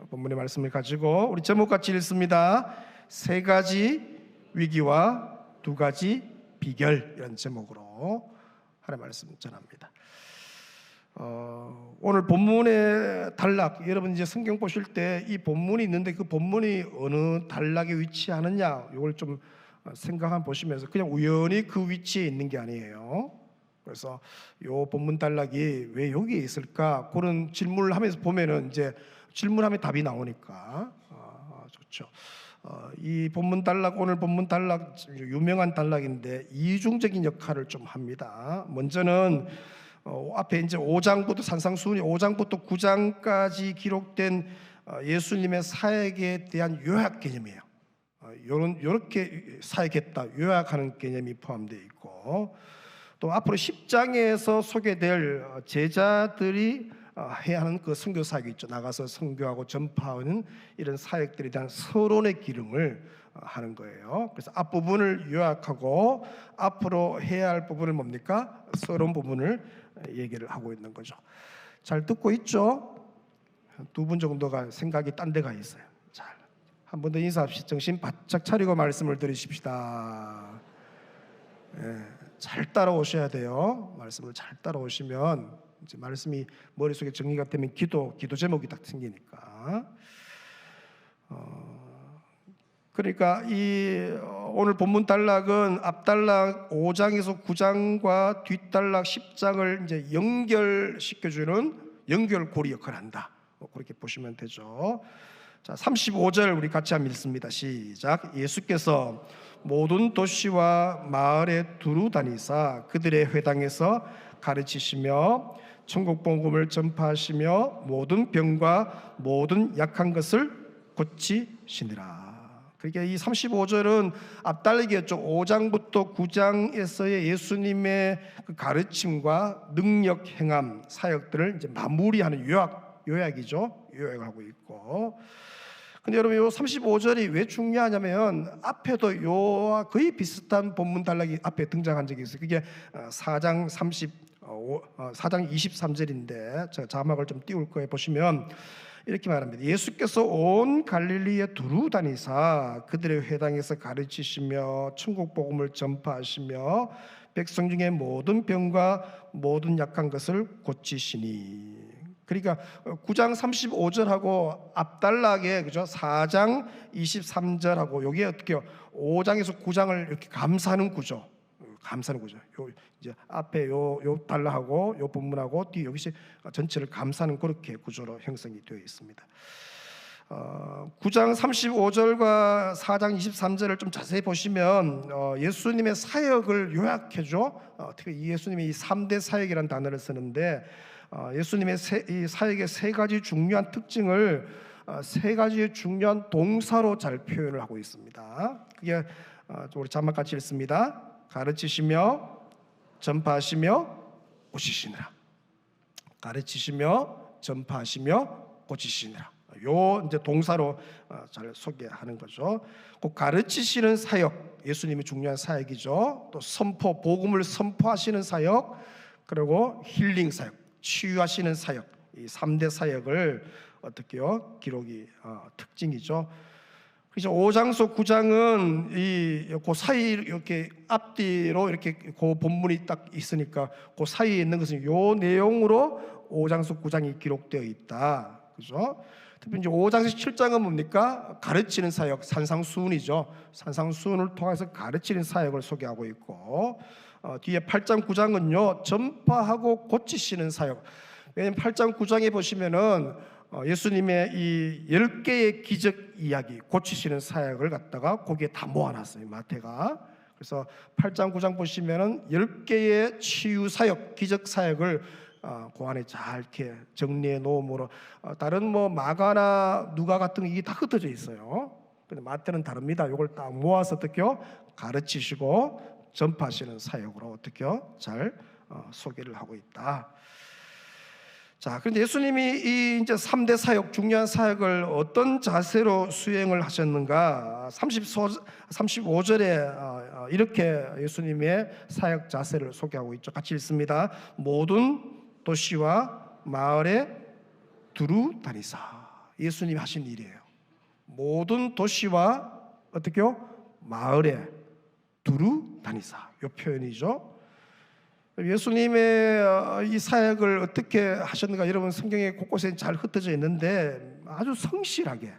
본문의 말씀을 가지고 우리 제목같이 읽습니다. 세 가지 위기와 두 가지 비결, 이런 제목으로 하나님의 말씀 전합니다. 오늘 본문의 단락, 여러분 이제 성경 보실 때 이 본문이 있는데 그 본문이 어느 단락에 위치하느냐, 이걸 좀 생각 보시면서 그냥 우연히 그 위치에 있는 게 아니에요. 그래서 이 본문 단락이 왜 여기에 있을까, 그런 질문을 하면서 보면은 이제 질문하면 답이 나오니까 좋죠. 이 본문 단락, 오늘 본문 단락 유명한 단락인데 이중적인 역할을 좀 합니다. 먼저는 앞에 이제 5장부터 산상수훈이 5장부터 9장까지 기록된 예수님의 사역에 대한 요약 개념이에요. 이렇게 사역했다, 요약하는 개념이 포함되어 있고, 또 앞으로 10장에서 소개될 제자들이 해야 하는 그 선교 사역이 있죠. 나가서 선교하고 전파하는 이런 사역들에 대한 서론의 기능을 하는 거예요. 그래서 앞부분을 요약하고 앞으로 해야 할 부분을 뭡니까? 서론 부분을 얘기를 하고 있는 거죠. 잘 듣고 있죠? 두 분 정도가 생각이 딴 데가 있어요. 잘, 한 번 더 인사합시다. 정신 바짝 차리고 말씀을 들으십시다. 잘 따라오셔야 돼요. 말씀을 잘 따라오시면 이제 말씀이 머릿속에 정리가 되면 기도 제목이 딱 생기니까. 그러니까 이 오늘 본문 단락은 앞단락 5장에서 9장과 뒷단락 10장을 이제 연결시켜주는 연결고리 역할을 한다, 그렇게 보시면 되죠. 자, 35절 우리 같이 한번 읽습니다. 시작. 예수께서 모든 도시와 마을에 두루 다니사 그들의 회당에서 가르치시며 천국 복음을 전파하시며 모든 병과 모든 약한 것을 고치시니라. 그러니까 이 35절은 앞달리기였죠. 5장부터 9장에서의 예수님의 그 가르침과 능력 행함 사역들을 이제 마무리하는 요약이죠. 요약을 하고 있고. 근데 여러분, 요 35절이 왜 중요하냐면 앞에도 요와 거의 비슷한 본문 단락이 앞에 등장한 적이 있어요. 그게 4장 23절인데 제가 자막을 좀 띄울 거예요. 보시면 이렇게 말합니다. 예수께서 온 갈릴리에 두루 다니사 그들의 회당에서 가르치시며 천국 복음을 전파하시며 백성 중에 모든 병과 모든 약한 것을 고치시니. 그러니까 9장 35절하고 앞단락에, 그죠? 4장 23절하고 여기에 어떻게요? 5장에서 9장을 이렇게 감싸는 구조. 요 이제 앞에 요 단락하고 요 본문하고 뒤 여기서 전체를 감싸는 그렇게 구조로 형성이 되어 있습니다. 9장 35절과 4장 23절을 좀 자세히 보시면 예수님의 사역을 요약해줘. 특히 이 예수님이 이 3대 사역이라는 단어를 쓰는데 예수님의 이 사역의 세 가지 중요한 특징을 세 가지의 중요한 동사로 잘 표현을 하고 있습니다. 그게 우리 자막 같이 읽습니다. 가르치시며 전파하시며 고치시느라. 가르치시며 전파하시며 고치시느라. 요 이제 동사로 잘 소개하는 거죠. 그 가르치시는 사역, 예수님이 중요한 사역이죠. 또 선포, 복음을 선포하시는 사역, 그리고 힐링 사역, 치유하시는 사역, 이 3대 사역을 어떻게요? 기록이 특징이죠. 그래서 5장서 9장은 그 사이 이렇게 앞뒤로 이렇게 그 본문이 딱 있으니까 그 사이에 있는 것은 요 내용으로 5장서 9장이 기록되어 있다. 그죠? 특히 이제 5장에서 7장은 뭡니까? 가르치는 사역, 산상수훈이죠. 산상수훈을 통해서 가르치는 사역을 소개하고 있고, 뒤에 8장 9장은요 전파하고 고치시는 사역. 왜냐하면 8장 9장에 보시면은 예수님의 이 10개의 기적 이야기, 고치시는 사역을 갖다가 거기에 다 모아놨어요, 마태가. 그래서 8장 9장 보시면은 10개의 치유 사역, 기적 사역을 그 안에 잘 이렇게 정리해 놓음으로 다른 뭐 마가나 누가 같은 게 이게 다 흩어져 있어요. 근데 마태는 다릅니다. 이걸 딱 모아서 어떻게요? 가르치시고 전파하시는 사역으로 어떻게요? 잘 소개를 하고 있다. 자, 그런데 예수님이 이 이제 3대 사역, 중요한 사역을 어떤 자세로 수행을 하셨는가? 35절에 이렇게 예수님의 사역 자세를 소개하고 있죠. 같이 읽습니다. 모든 도시와 마을에 두루 다니사. 예수님이 하신 일이에요. 모든 도시와 어떻게요? 마을에 두루 다니사. 이 표현이죠. 예수님의 이 사역을 어떻게 하셨는가? 여러분 성경에 곳곳에 잘 흩어져 있는데 아주 성실하게,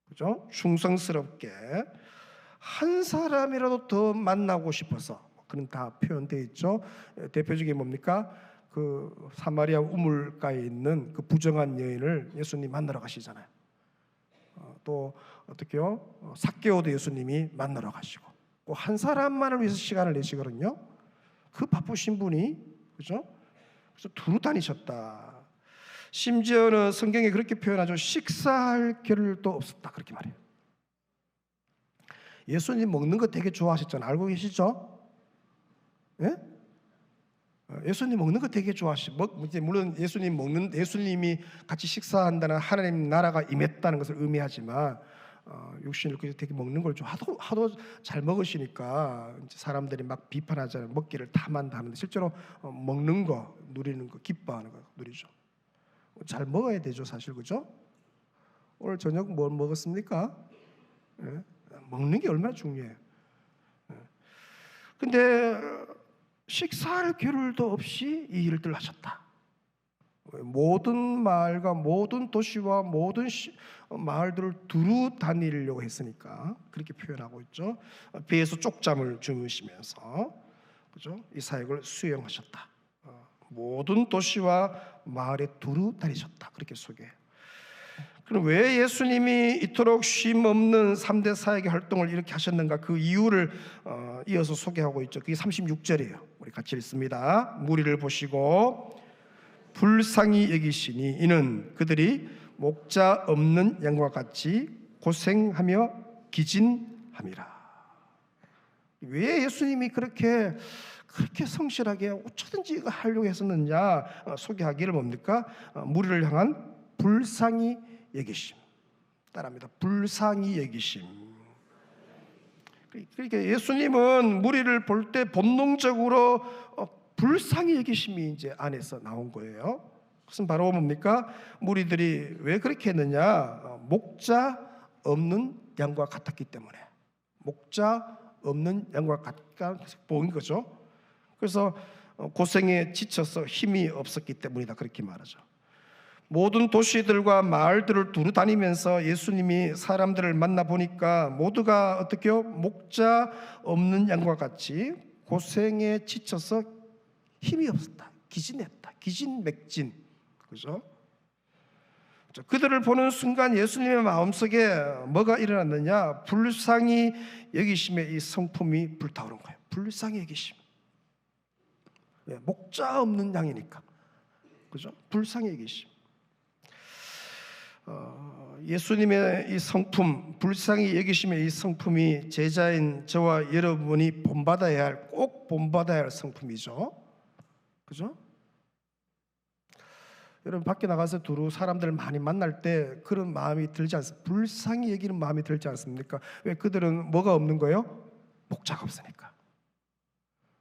그죠? 충성스럽게 한 사람이라도 더 만나고 싶어서, 그런 다 표현되어 있죠. 대표적인 뭡니까? 그 사마리아 우물가에 있는 그 부정한 여인을 예수님 만나러 가시잖아요. 또 어떻게요? 삭개오도 예수님이 만나러 가시고, 꼭 한 사람만을 위해서 시간을 내시거든요. 그 바쁘신 분이, 그죠? 그래서 두루 다니셨다. 심지어는 성경에 그렇게 표현하죠. 식사할 겨를도 없었다, 그렇게 말해요. 예수님 먹는 거 되게 좋아하셨잖아요. 알고 계시죠? 예? 예수님 먹는 거 되게 좋아하시고, 물론 예수님이 같이 식사한다는 하나님 나라가 임했다는 것을 의미하지만, 육신을 되게 먹는 걸 좀 하도 잘 먹으시니까 이제 사람들이 막 비판하잖아요. 먹기를 탐한다 하는데 실제로 먹는 거, 누리는 거, 기뻐하는 거 누리죠. 잘 먹어야 되죠, 사실, 그죠? 오늘 저녁 뭘 먹었습니까? 예? 먹는 게 얼마나 중요해요. 근데 식사할 겨를도 없이 이 일들을 하셨다. 모든 마을과 모든 도시와 모든 마을들을 두루 다니려고 했으니까 그렇게 표현하고 있죠. 배에서 쪽잠을 주무시면서, 그죠? 이 사역을 수행하셨다. 모든 도시와 마을에 두루 다니셨다, 그렇게 소개해요. 그럼 왜 예수님이 이토록 쉼 없는 3대 사역의 활동을 이렇게 하셨는가? 그 이유를 이어서 소개하고 있죠. 그게 36절이에요. 우리 같이 읽습니다. 무리를 보시고 불쌍히 여기시니 이는 그들이 목자 없는 양과 같이 고생하며 기진함이라. 왜 예수님이 그렇게 성실하게 어쩌든지 이거 하려고 했었느냐 소개하기를 뭡니까? 무리를 향한 불쌍히 여기심. 따라합니다. 불쌍히 여기심. 그러니까 예수님은 무리를 볼 때 본능적으로 불쌍히 여기심이 이제 안에서 나온 거예요. 그것은 바로 뭡니까? 무리들이 왜 그렇게 했느냐? 목자 없는 양과 같았기 때문에. 목자 없는 양과 같다 보인 거죠. 그래서 고생에 지쳐서 힘이 없었기 때문이다, 그렇게 말하죠. 모든 도시들과 마을들을 두루 다니면서 예수님이 사람들을 만나 보니까 모두가 어떻게요? 목자 없는 양과 같이 고생에 지쳐서 힘이 없었다, 기진했다, 기진맥진, 그죠? 그들을 보는 순간 예수님의 마음속에 뭐가 일어났느냐? 불쌍히 여기심의 이 성품이 불타오른 거예요. 불쌍히 여기심. 목자 없는 양이니까, 그죠? 불쌍히 여기심. 예수님의 이 성품, 불쌍히 여기심의 이 성품이 제자인 저와 여러분이 꼭 본받아야 할 성품이죠. 그죠? 여러분 밖에 나가서 두루 사람들을 많이 만날 때 그런 마음이 들지 않습니까? 불쌍히 여기는 마음이 들지 않습니까? 왜? 그들은 뭐가 없는 거예요? 목자가 없으니까.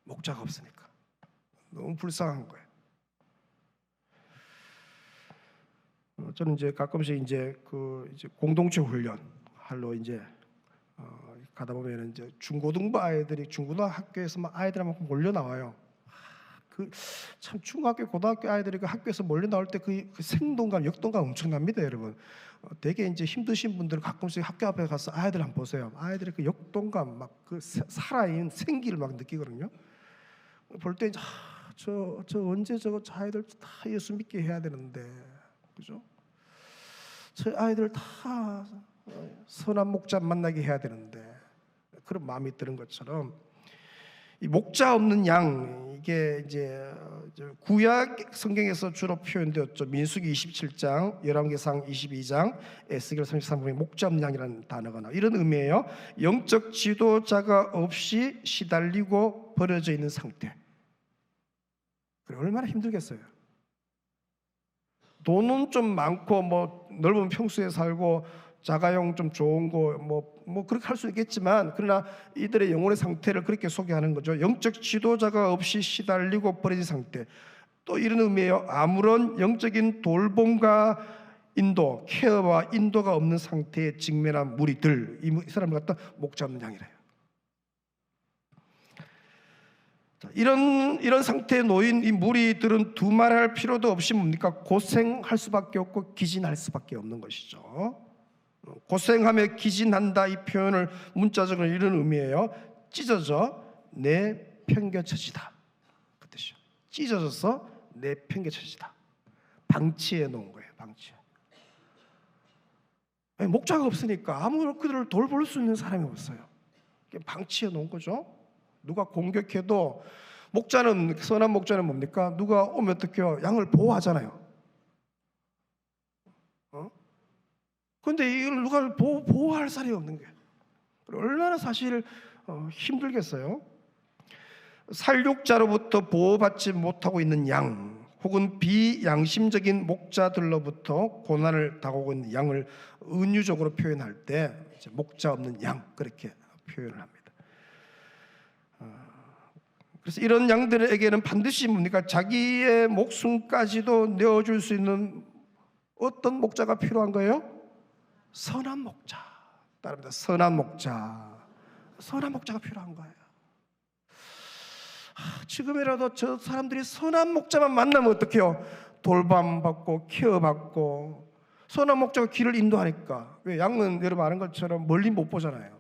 목자가 없으니까 너무 불쌍한 거예요. 저는 이제 가끔씩 이제 공동체 훈련 하러 이제 가다 보면 이제 중고등부 아이들이 중고등학교에서 막 아이들하고 몰려 나와요. 참 중학교 고등학교 아이들이 그 학교에서 몰려 나올 때 그 생동감, 역동감 엄청납니다, 여러분. 되게 이제 힘드신 분들은 가끔씩 학교 앞에 가서 아이들 한번 보세요. 아이들의 그 역동감, 막 그 살아있는 생기를 막 느끼거든요. 볼 때 저 언제 저 아이들 다 예수 믿게 해야 되는데, 그죠? 저 아이들 다 선한 목자 만나게 해야 되는데, 그런 마음이 드는 것처럼 이 목자 없는 양, 이게 이제 구약 성경에서 주로 표현되었죠. 민수기 27장, 열왕기상 22장, 에스겔 33장에 목자 없는 양이라는 단어가 나와요. 이런 의미예요. 영적 지도자가 없이 시달리고 버려져 있는 상태. 얼마나 힘들겠어요. 돈은 좀 많고 뭐 넓은 평수에 살고 자가용 좀 좋은 거 뭐 그렇게 할 수 있겠지만, 그러나 이들의 영혼의 상태를 그렇게 소개하는 거죠. 영적 지도자가 없이 시달리고 버려진 상태. 또 이런 의미예요. 아무런 영적인 돌봄과 인도, 케어와 인도가 없는 상태에 직면한 무리들, 이 사람을 갖다 목자 없는 양이래요. 자, 이런 상태에 놓인 이 무리들은 두말할 필요도 없이 뭡니까? 고생할 수밖에 없고 기진할 수밖에 없는 것이죠. 고생하며 기진한다, 이 표현을 문자적으로 이런 의미예요. 찢어져 내팽개쳐지다, 그 뜻이요. 찢어져서 내팽개쳐지다, 방치해 놓은 거예요. 방치. 목자가 없으니까 아무런 그들을 돌볼 수 있는 사람이 없어요. 방치해 놓은 거죠. 누가 공격해도 목자는, 선한 목자는 뭡니까? 누가 오면 어떡해요? 양을 보호하잖아요. 그런데 이걸 누가 보호할 사람이 없는 거예요. 얼마나 사실 힘들겠어요. 살육자로부터 보호받지 못하고 있는 양, 혹은 비양심적인 목자들로부터 고난을 당하고 있는 양을 은유적으로 표현할 때 목자 없는 양, 그렇게 표현을 합니다. 그래서 이런 양들에게는 반드시 뭡니까? 자기의 목숨까지도 내어줄 수 있는 어떤 목자가 필요한 거예요? 선한 목자. 따릅니다. 선한 목자. 선한 목자가 필요한 거예요. 지금이라도 저 사람들이 선한 목자만 만나면 어떡해요? 돌밤받고 케어받고. 선한 목자가 길을 인도하니까. 왜? 양은 여러분 아는 것처럼 멀리 못 보잖아요.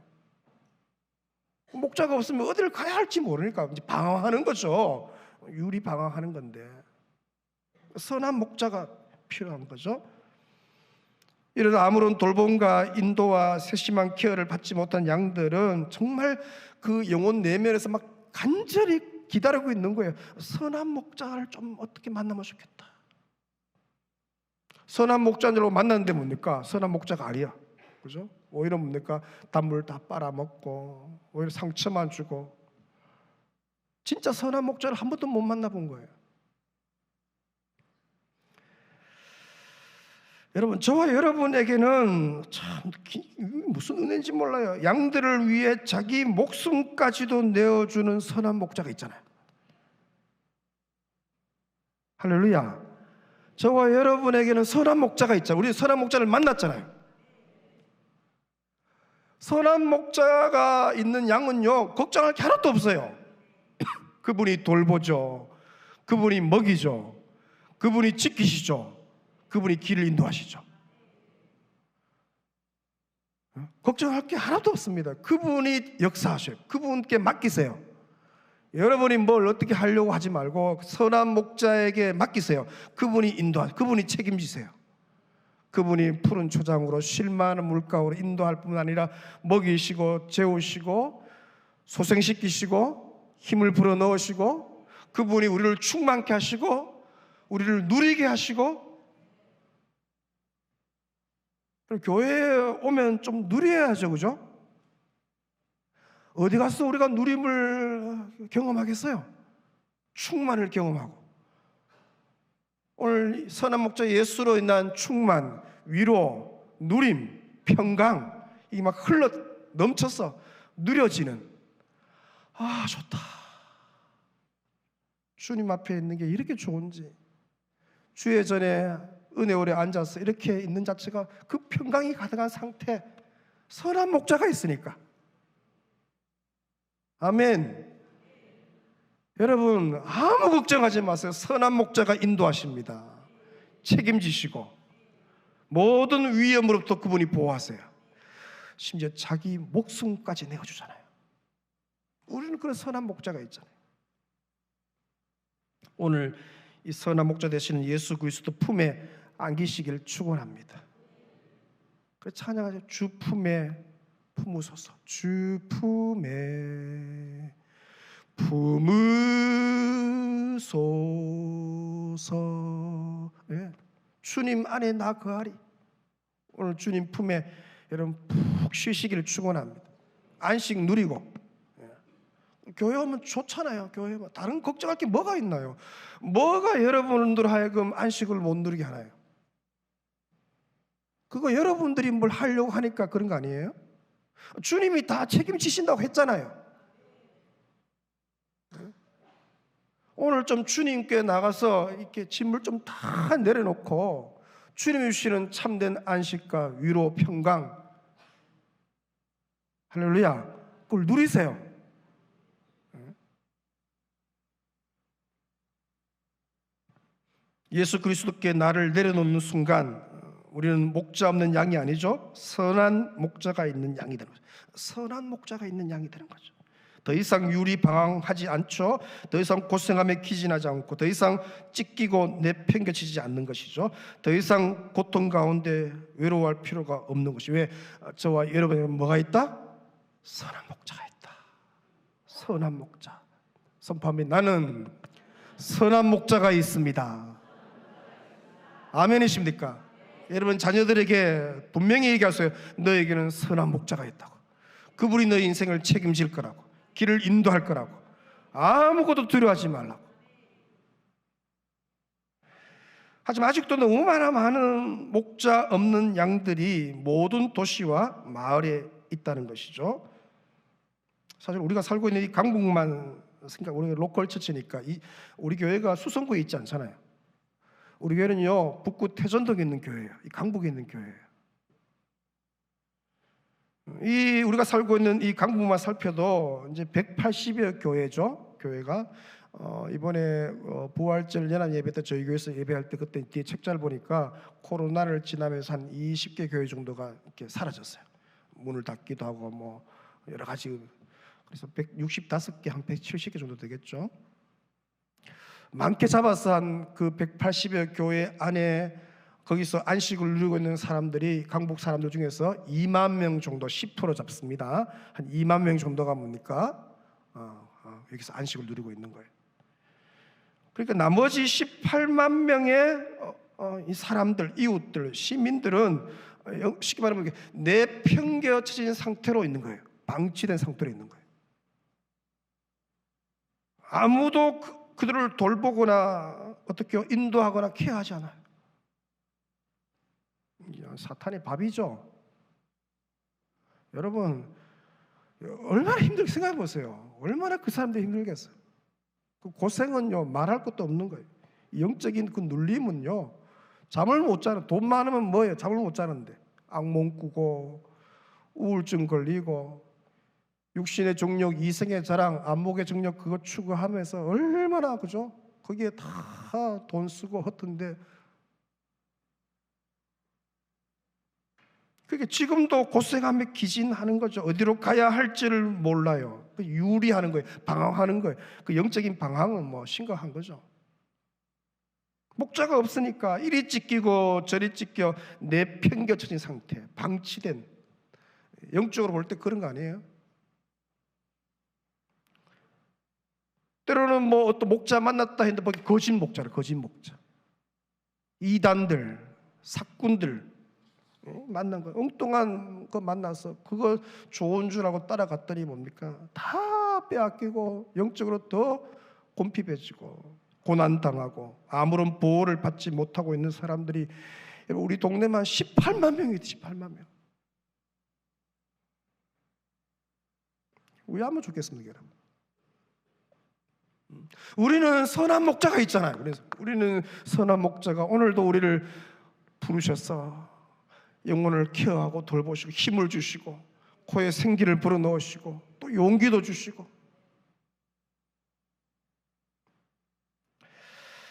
목자가 없으면 어디를 가야 할지 모르니까 이제 방황하는 거죠. 유리 방황하는 건데 선한 목자가 필요한 거죠. 이러다 아무런 돌봄과 인도와 세심한 케어를 받지 못한 양들은 정말 그 영혼 내면에서 막 간절히 기다리고 있는 거예요. 선한 목자를 좀 어떻게 만나면 좋겠다. 선한 목자인 줄 알고 만났는데 뭡니까? 선한 목자가 아니야. 그죠? 오히려 뭡니까? 단물 다 빨아먹고 오히려 상처만 주고. 진짜 선한 목자를 한 번도 못 만나본 거예요. 여러분, 저와 여러분에게는 참 무슨 은혜인지 몰라요. 양들을 위해 자기 목숨까지도 내어주는 선한 목자가 있잖아요. 할렐루야. 저와 여러분에게는 선한 목자가 있잖아요. 우리 선한 목자를 만났잖아요. 선한 목자가 있는 양은요, 걱정할 게 하나도 없어요. 그분이 돌보죠. 그분이 먹이죠. 그분이 지키시죠. 그분이 길을 인도하시죠. 걱정할 게 하나도 없습니다. 그분이 역사하셔요. 그분께 맡기세요. 여러분이 뭘 어떻게 하려고 하지 말고 선한 목자에게 맡기세요. 그분이 인도하세요. 그분이 책임지세요. 그분이 푸른 초장으로 쉴 만한 물가로 인도할 뿐 아니라 먹이시고 재우시고 소생시키시고 힘을 불어넣으시고, 그분이 우리를 충만케 하시고 우리를 누리게 하시고. 교회에 오면 좀 누려야죠, 그죠? 어디 가서 우리가 누림을 경험하겠어요? 충만을 경험하고. 오늘 선한 목자 예수로 인한 충만, 위로, 누림, 평강, 이게 막 흘러 넘쳐서 누려지는, 아 좋다. 주님 앞에 있는 게 이렇게 좋은지, 주의 전에 은혜오래 앉아서 이렇게 있는 자체가 그 평강이 가득한 상태, 선한 목자가 있으니까. 아멘. 여러분 아무 걱정하지 마세요. 선한 목자가 인도하십니다. 책임지시고 모든 위험으로부터 그분이 보호하세요. 심지어 자기 목숨까지 내어주잖아요. 우리는 그런 선한 목자가 있잖아요. 오늘 이 선한 목자 되시는 예수 그리스도 품에 안기시기를 축원합니다. 그래서 찬양하죠. 주 품에 품으소서. 주 품에 품으소서. 예. 주님 안에 나 거하리. 오늘 주님 품에 여러분 푹 쉬시기를 축원합니다. 안식 누리고. 교회 오면 좋잖아요. 교회 오면 다른 걱정할 게 뭐가 있나요? 뭐가 여러분들 하여금 안식을 못 누리게 하나요? 그거 여러분들이 뭘 하려고 하니까 그런 거 아니에요? 주님이 다 책임지신다고 했잖아요. 오늘 좀 주님께 나가서 이렇게 짐을 좀 다 내려놓고 주님이 주시는 참된 안식과 위로, 평강, 할렐루야, 그걸 누리세요. 예수 그리스도께 나를 내려놓는 순간 우리는 목자 없는 양이 아니죠. 선한 목자가 있는 양이 되는 거죠. 선한 목자가 있는 양이 되는 거죠. 더 이상 유리방황하지 않죠. 더 이상 고생하며 기진하지 않고, 더 이상 찢기고 내팽개치지 않는 것이죠. 더 이상 고통 가운데 외로워할 필요가 없는 것이. 왜? 저와 여러분에게 뭐가 있다? 선한 목자가 있다. 선한 목자. 선포합니다. 나는 선한 목자가 있습니다. 아멘이십니까? 여러분 자녀들에게 분명히 얘기하세요. 너에게는 선한 목자가 있다고. 그분이 너의 인생을 책임질 거라고, 길을 인도할 거라고. 아무것도 두려워하지 말라고. 하지만 아직도 너무 많은 목자 없는 양들이 모든 도시와 마을에 있다는 것이죠. 사실 우리가 살고 있는 이 강북만 생각, 우리가 로컬 처치니까 우리 교회가 수성구에 있지 않잖아요. 우리 교회는요, 북구 태전동에 있는 교회예요. 이 강북에 있는 교회예요. 이 우리가 살고 있는 이 강북만 살펴도 이제 180여 교회죠. 교회가 이번에 부활절 연합 예배 때 저희 교회에서 예배할 때 그때 뒤에 책자를 보니까 코로나를 지나면서 한 20개 교회 정도가 이렇게 사라졌어요. 문을 닫기도 하고 뭐 여러 가지. 그래서 165개, 한 170개 정도 되겠죠. 많게 잡아서 한 그 180여 교회 안에 거기서 안식을 누리고 있는 사람들이 강북 사람들 중에서 2만 명 정도, 10% 잡습니다. 한 2만 명 정도가 뭡니까? 여기서 안식을 누리고 있는 거예요. 그러니까 나머지 18만 명의 이 사람들, 이웃들, 시민들은 쉽게 말하면 내팽개쳐진 상태로 있는 거예요. 방치된 상태로 있는 거예요. 아무도 그들을 돌보거나 어떻게 인도하거나 케어하지 않아요. 사탄의 밥이죠. 여러분 얼마나 힘들게 생각해 보세요. 얼마나 그 사람들이 힘들겠어요. 그 고생은요 말할 것도 없는 거예요. 영적인 그 눌림은요, 잠을 못 자는, 돈 많으면 뭐예요? 잠을 못 자는데 악몽 꾸고 우울증 걸리고 육신의 정욕, 이생의 자랑, 안목의 정욕 그거 추구하면서 얼마나, 그죠? 거기에 다 돈 쓰고 헛던데, 그게 지금도 고생하며 기진하는 거죠. 어디로 가야 할지를 몰라요. 유리하는 거예요. 방황하는 거예요. 그 영적인 방황은 뭐 심각한 거죠. 목자가 없으니까 이리 찢기고 저리 찢겨 내팽개쳐진 상태, 방치된, 영적으로 볼 때 그런 거 아니에요? 때로는 뭐 어떤 목자 만났다 했는데 뭐 거짓 목자를, 거짓 목자, 이단들, 사꾼들 만난 거, 엉뚱한 거 만나서 그거 좋은 줄 알고 따라갔더니 뭡니까? 다 빼앗기고 영적으로 더 곤핍해지고 고난당하고 아무런 보호를 받지 못하고 있는 사람들이 우리 동네만 18만 명이 돼. 18만 명. 왜 하면 좋겠습니까, 여러분? 우리는 선한 목자가 있잖아요. 그래서 우리는 선한 목자가 오늘도 우리를 부르셔서 영혼을 케어하고 돌보시고 힘을 주시고 코에 생기를 불어넣으시고 또 용기도 주시고.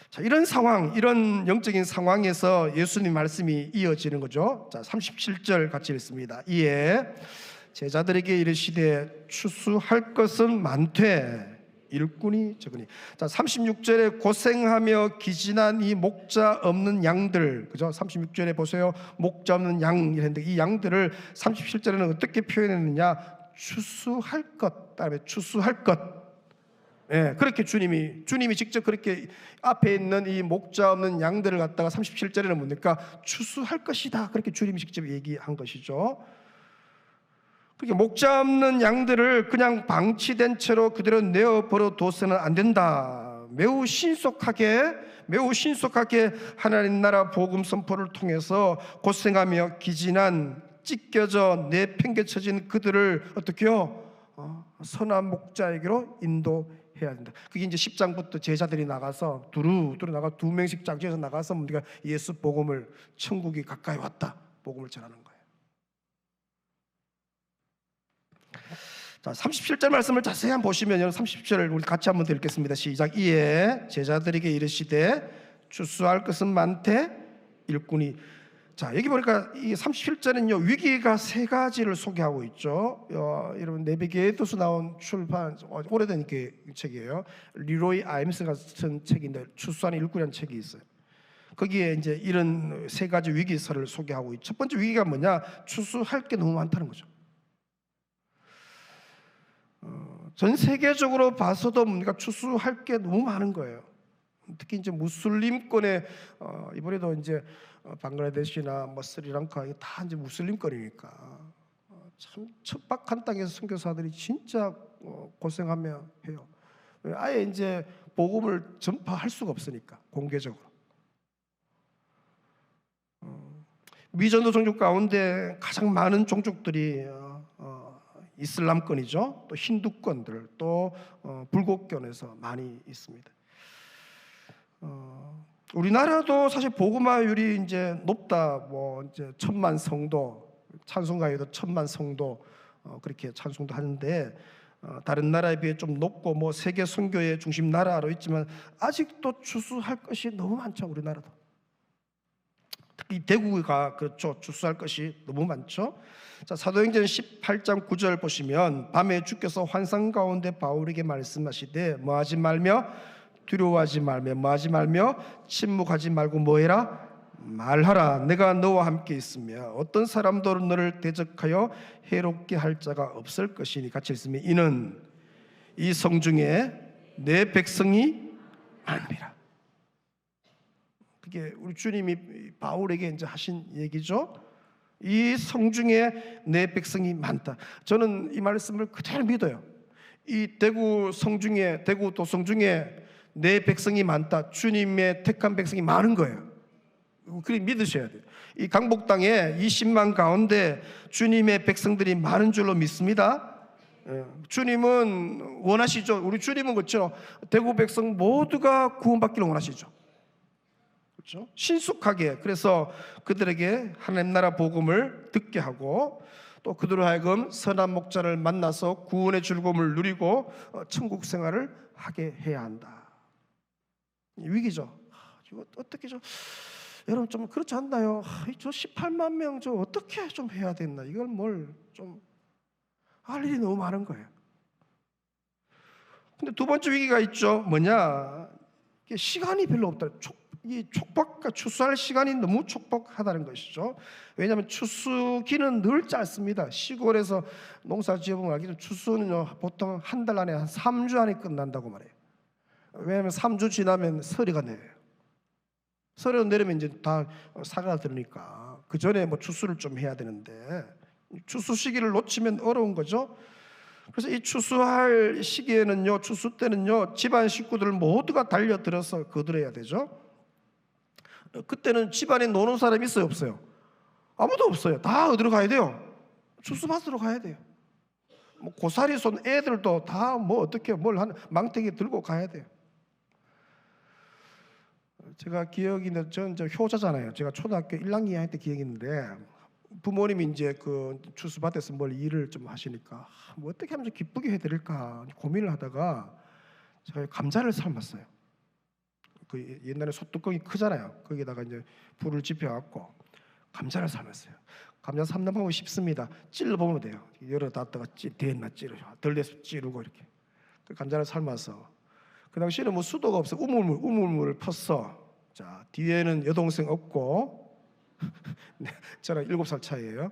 자, 이런 상황, 이런 영적인 상황에서 예수님 말씀이 이어지는 거죠. 자, 37절 같이 읽습니다. 이에 제자들에게 이르시되 추수할 것은 많되 일꾼이 적으니. 자, 36절에 고생하며 기진한 이 목자 없는 양들, 그죠? 36절에 보세요. 목자 없는 양 이랬는데 이 양들을 37절에는 어떻게 표현했느냐? 추수할 것, 다음에 추수할 것. 예, 그렇게 주님이 직접 그렇게 앞에 있는 이 목자 없는 양들을 갖다가 37절에는 뭡니까? 추수할 것이다. 그렇게 주님이 직접 얘기한 것이죠. 그렇게 목자 없는 양들을 그냥 방치된 채로 그대로 내어버려 둬서는 안 된다. 매우 신속하게 하나님 나라 복음 선포를 통해서 고생하며 기진한, 찢겨져 내팽개쳐진 그들을 어떻게요? 선한 목자에게로 인도해야 해야 된다. 그게 이제 10장부터 제자들이 나가서 두루두루 나가 2명씩 짝지어서 나가서 우리가 예수 복음을, 천국이 가까이 왔다 복음을 전하는 거예요. 자, 37절 말씀을 자세히 한번 보시면 37절 우리 같이 한번 읽겠습니다. 시작. 이에 제자들에게 이르시되 추수할 것은 많되 일꾼이. 자, 여기 보니까 이 37절은요 위기가 세 가지를 소개하고 있죠. 여러분 네비게이터스 나온 출판 오래된 책이에요. 리로이 아임스 같은 책인데 추수하는 일꾼이라는 책이 있어요. 거기에 이제 이런 세 가지 위기설을 소개하고 있죠. 첫 번째 위기가 뭐냐? 추수할 게 너무 많다는 거죠. 전 세계적으로 봐서도 우리가 추수할 게 너무 많은 거예요. 특히 이제 무슬림권에 이번에도 이제 방글라데시나 뭐 스리랑카 이게 다 이제 무슬림권이니까 참 척박한 땅에서 선교사들이 진짜 고생하며 해요. 아예 이제 복음을 전파할 수가 없으니까 공개적으로. 미전도 종족 가운데 가장 많은 종족들이 이슬람권이죠. 또 힌두권들, 또 불교권에서 많이 있습니다. 우리나라도 사실 복음화율이 이제 높다. 뭐 이제 1000만 성도, 찬송가에도 1000만 성도 그렇게 찬송도 하는데 다른 나라에 비해 좀 높고 뭐 세계 선교의 중심 나라로 있지만 아직도 추수할 것이 너무 많죠. 우리나라도. 특히 대구가 그렇죠. 추수할 것이 너무 많죠. 자, 사도행전 18장 9절 보시면 밤에 주께서 환상 가운데 바울에게 말씀하시되 뭐하지 말며 두려워하지 말며 뭐하지 말며 침묵하지 말고 뭐해라? 말하라. 내가 너와 함께 있으며 어떤 사람도 너를 대적하여 해롭게 할 자가 없을 것이니. 같이 있으면 이는 이 성중에 내 백성이 많으리라. 그게 우리 주님이 바울에게 이제 하신 얘기죠. 이 성중에 내 백성이 많다. 저는 이 말씀을 그대로 믿어요. 이 대구 성중에, 대구 도성 중에 내 백성이 많다. 주님의 택한 백성이 많은 거예요. 그렇게 믿으셔야 돼요. 이 강복 땅에 20만 가운데 주님의 백성들이 많은 줄로 믿습니다. 주님은 원하시죠. 우리 주님은 그렇죠. 대구 백성 모두가 구원받기를 원하시죠. 그렇죠? 신속하게. 그래서 그들에게 하나님 나라 복음을 듣게 하고 또 그들로 하여금 선한 목자를 만나서 구원의 즐거움을 누리고 천국 생활을 하게 해야 한다. 위기죠. 이거 어떻게 여러분 좀 그렇지 않나요? 저 18만 명 저 어떻게 좀 해야 됐나? 이걸 뭘 좀 할 일이 너무 많은 거예요. 근데 두 번째 위기가 있죠. 뭐냐? 시간이 별로 없다. 이 촉박과 추수할 시간이 너무 촉박하다는 것이죠. 왜냐하면 추수기는 늘 짧습니다. 시골에서 농사 지어보면 알겠지만 추수는요 보통 한 달 안에 한 3주 안에 끝난다고 말해요. 왜냐하면 3주 지나면 서리가 내려요. 서리가 내리면 이제 다 사과가 들으니까 그 전에 뭐 추수를 좀 해야 되는데 추수 시기를 놓치면 어려운 거죠. 그래서 이 추수할 시기에는요, 추수 때는요, 집안 식구들 모두가 달려들어서 거들어야 되죠. 그때는 집안에 노는 사람이 있어요, 없어요? 아무도 없어요. 다 어디로 가야 돼요? 추수밭으로 가야 돼요. 뭐 고사리 손 애들도 다 뭐 어떻게 뭘 하는 망태기 들고 가야 돼요. 제가 기억이 있는데 저는 효자잖아요. 제가 초등학교 1학년 2학년 때 기억이 있는데 부모님이 이제 그 추수밭에서 뭘 일을 좀 하시니까 뭐 어떻게 하면 좀 기쁘게 해드릴까 고민을 하다가 제가 감자를 삶았어요. 그 옛날에 솥뚜껑이 크잖아요. 거기다가 이제 불을 지펴갖고 감자를 삶았어요. 감자 삶는 방법이 쉽습니다. 찔러 보면 돼요. 열어놨다가 됐나 찌르, 덜 돼서 찌르고 이렇게. 그 감자를 삶아서 그 당시에는 뭐 수도가 없어 우물물을 펐어. 자, 뒤에는 여동생 없고 네, 저랑 7살 차이예요.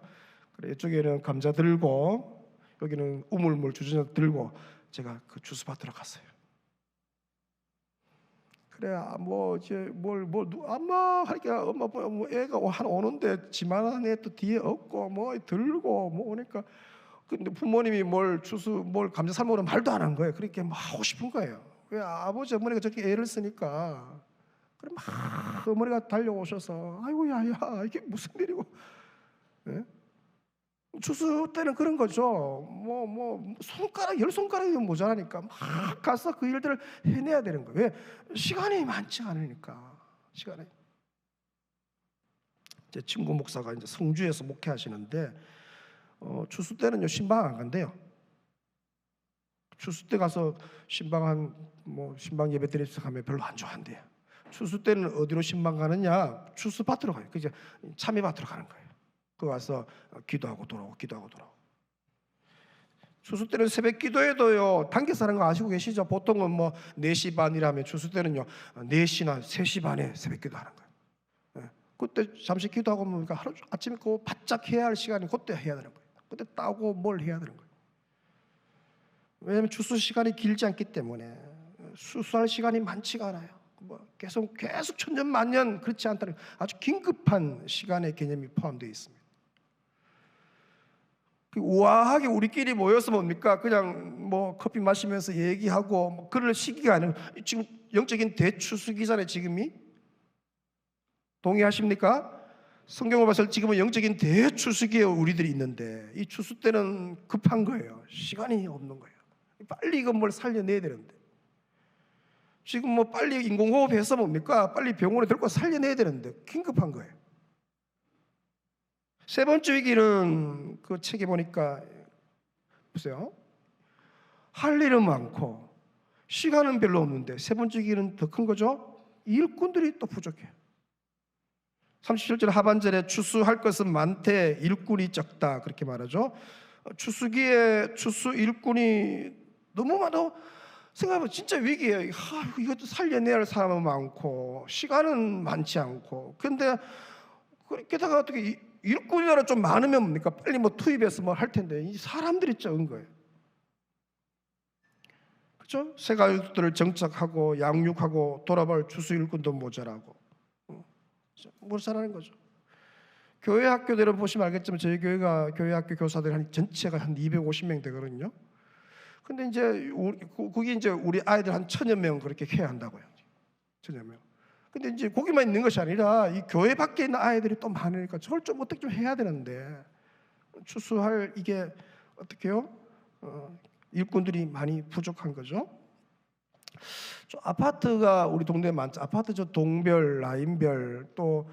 그래 이쪽에는 감자 들고 여기는 우물물 주전자 들고 제가 그 주스밭으로 갔어요. 그래 뭐 이제 엄마 하니까 엄마 뭐 애가 한 오는데 지만한 애 또 뒤에 없고 뭐 들고 뭐 오니까 근데 부모님이 뭘 감자 삶으러 말도 안 한 거예요. 그렇게 막 하고 싶은 거예요. 왜 아버지 어머니가 저렇게 애를 쓰니까 그래 막 어머니가 달려오셔서 아이고 야야 이게 무슨 일이고 예? 추수 때는 그런 거죠. 손가락, 열 손가락이 모자라니까 막 가서 그 일들을 해내야 되는 거예요. 왜? 시간이 많지 않으니까. 시간이. 제 친구 목사가 이제 성주에서 목회하시는데, 추수 때는요, 신방 안 간대요. 추수 때 가서 신방 신방 예배 드리면서 가면 별로 안 좋아한대요. 추수 때는 어디로 신방 가느냐? 추수 밭으로 가요. 그죠? 참외 밭으로 가는 거예요. 그 와서 기도하고 돌아오고, 기도하고 돌아오고. 추수 때는 새벽 기도에도요, 단계 사는 거 아시고 계시죠? 보통은 4시 반이라면 추수 때는요, 4시나 3시 반에 새벽 기도하는 거예요. 네. 그때 잠시 기도하고 보니까 하루 아침에 바짝 해야 할 시간이 그때 해야 되는 거예요. 그때 따고 뭘 해야 되는 거예요. 왜냐하면 추수 시간이 길지 않기 때문에 수수할 시간이 많지가 않아요. 계속 천년만년 그렇지 않다는 아주 긴급한 시간의 개념이 포함되어 있습니다. 우아하게 우리끼리 모여서 뭡니까? 그냥 커피 마시면서 얘기하고 그럴 시기가 아니고 지금 영적인 대추수기잖아요. 지금이 동의하십니까? 성경을 봐서 지금은 영적인 대추수기에 우리들이 있는데 이 추수 때는 급한 거예요. 시간이 없는 거예요. 빨리 이건 뭘 살려내야 되는데 지금 빨리 인공호흡해서 뭡니까? 빨리 병원에 데리고 살려내야 되는데 긴급한 거예요. 세 번째 위기는 그 책에 보니까 보세요. 할 일은 많고 시간은 별로 없는데 세 번째 위기는 더 큰 거죠. 일꾼들이 또 부족해요. 37절 하반절에 추수할 것은 많되 일꾼이 적다 그렇게 말하죠. 추수기에 추수 일꾼이 너무 많아. 생각해보면 진짜 위기예요. 이것도 살려내야 할 사람은 많고 시간은 많지 않고 근데 게다가 어떻게 일꾼이라도 좀 많으면 뭡니까? 빨리 투입해서 할 텐데 이 사람들이 적은 거예요. 그렇죠? 새 가족들을 정착하고 양육하고 돌아볼 추수 일꾼도 모자라고 모자라는 거죠. 교회 학교들은 보시면 알겠지만 저희 교회가 교회 학교 교사들 전체가 한 250명 되거든요. 근데 이제 거기 이제 우리 아이들 한 1000여 명 그렇게 해야 한다고요. 1000여 명. 근데 이제 거기만 있는 것이 아니라 이 교회 밖에 있는 아이들이 또 많으니까 저걸 좀 어떻게 좀 해야 되는데 추수할 이게 어떻게요? 일꾼들이 많이 부족한 거죠. 아파트가 우리 동네에 많죠. 아파트 동별, 라인별 또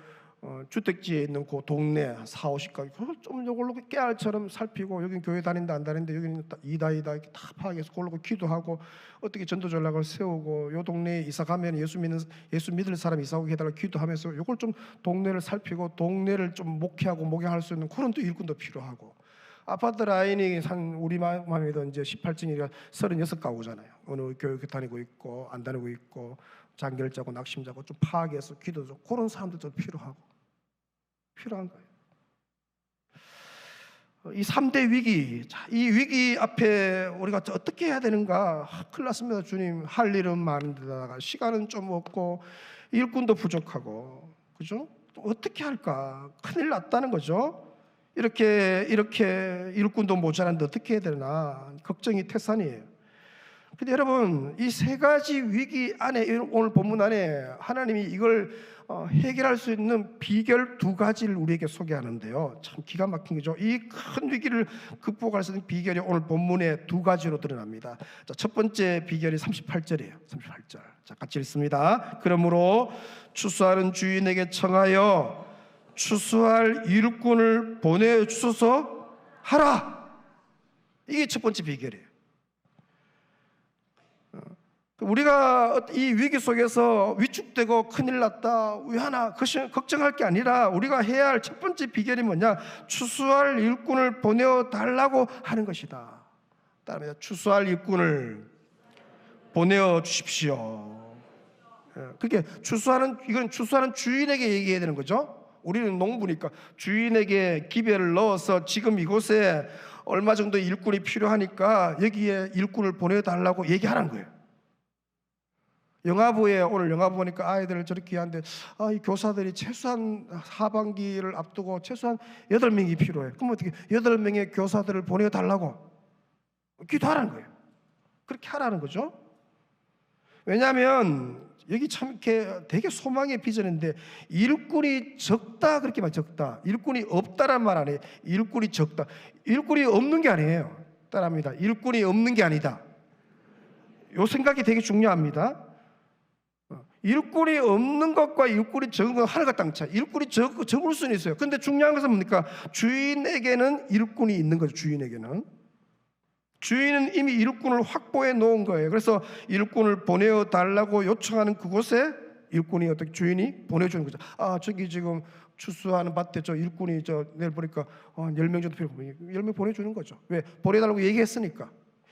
주택지에 있는 그 동네 40-50가구 그걸 좀 이걸로 깨알처럼 살피고 여긴 교회 다닌다 안 다닌다 여기는 이다 이렇게 다 파악해서 그걸로 기도하고 어떻게 전도 전략을 세우고 요 동네에 이사 가면 예수 믿을 사람 이사 오게 해달라고 기도하면서 이걸 좀 동네를 살피고 동네를 좀 목회하고 목양할 수 있는 그런 또 일꾼도 필요하고 아파트 라인이 우리 마음에도 이제 18층이라 36가구잖아요. 어느 교회 다니고 있고 안 다니고 있고 장결자고 낙심자고 좀 파악해서 기도 좀 그런 사람들도 필요한 거예요. 이 3대 위기, 이 위기 앞에 우리가 어떻게 해야 되는가? 큰일 났습니다. 주님, 할 일은 많은데다가 시간은 좀 없고 일꾼도 부족하고 그죠? 어떻게 할까? 큰일 났다는 거죠. 이렇게 일꾼도 모자란데 어떻게 해야 되나 걱정이 태산이에요. 근데 여러분 이 세 가지 위기 안에 오늘 본문 안에 하나님이 이걸 해결할 수 있는 비결 2가지를 우리에게 소개하는데요. 참 기가 막힌 거죠. 이 큰 위기를 극복할 수 있는 비결이 오늘 본문에 2가지로 드러납니다. 자, 첫 번째 비결이 38절이에요. 38절. 자, 같이 읽습니다. 그러므로 추수하는 주인에게 청하여 추수할 일꾼을 보내주소서 하라. 이게 첫 번째 비결이에요. 우리가 이 위기 속에서 위축되고 큰일 났다 왜 하나 걱정할 게 아니라 우리가 해야 할 첫 번째 비결이 뭐냐? 추수할 일꾼을 보내달라고 하는 것이다. 따라서 추수할 일꾼을 보내주십시오. 그게 이건 추수하는 주인에게 얘기해야 되는 거죠. 우리는 농부니까 주인에게 기별을 넣어서 지금 이곳에 얼마 정도 일꾼이 필요하니까 여기에 일꾼을 보내달라고 얘기하라는 거예요. 영화부에 오늘 영화부 보니까 아이들을 저렇게 하는데 이 교사들이 최소한 하반기를 앞두고 최소한 8명이 필요해. 그럼 어떻게 8명의 교사들을 보내달라고 기도하라는 거예요. 그렇게 하라는 거죠. 왜냐하면 여기 참 이렇게 되게 소망의 비전인데 일꾼이 적다 그렇게 말 적다. 일꾼이 없다란 말 안 해요. 일꾼이 적다. 일꾼이 없는 게 아니에요. 따라합니다. 일꾼이 없는 게 아니다. 요 생각이 되게 중요합니다. 일꾼이 없는 것과 일꾼이 적은 건 하늘과 땅 차이. 일꾼이 적을 수는 있어요. 근데 중요한 것은 뭡니까? 주인에게는 일꾼이 있는 거죠. 주인에게는. 주인은 이미 일꾼을 확보해 놓은 거예요. 그래서 일꾼을 보내어 달라고 요청하는 그곳에 일꾼이 어떻게 주인이 보내주는 거죠. 아, 저기 지금 추수하는 밭에 저 일꾼이 내일 보니까 10명 정도 필요하고 10명 보내주는 거죠. 왜? 보내달라고 얘기했으니까.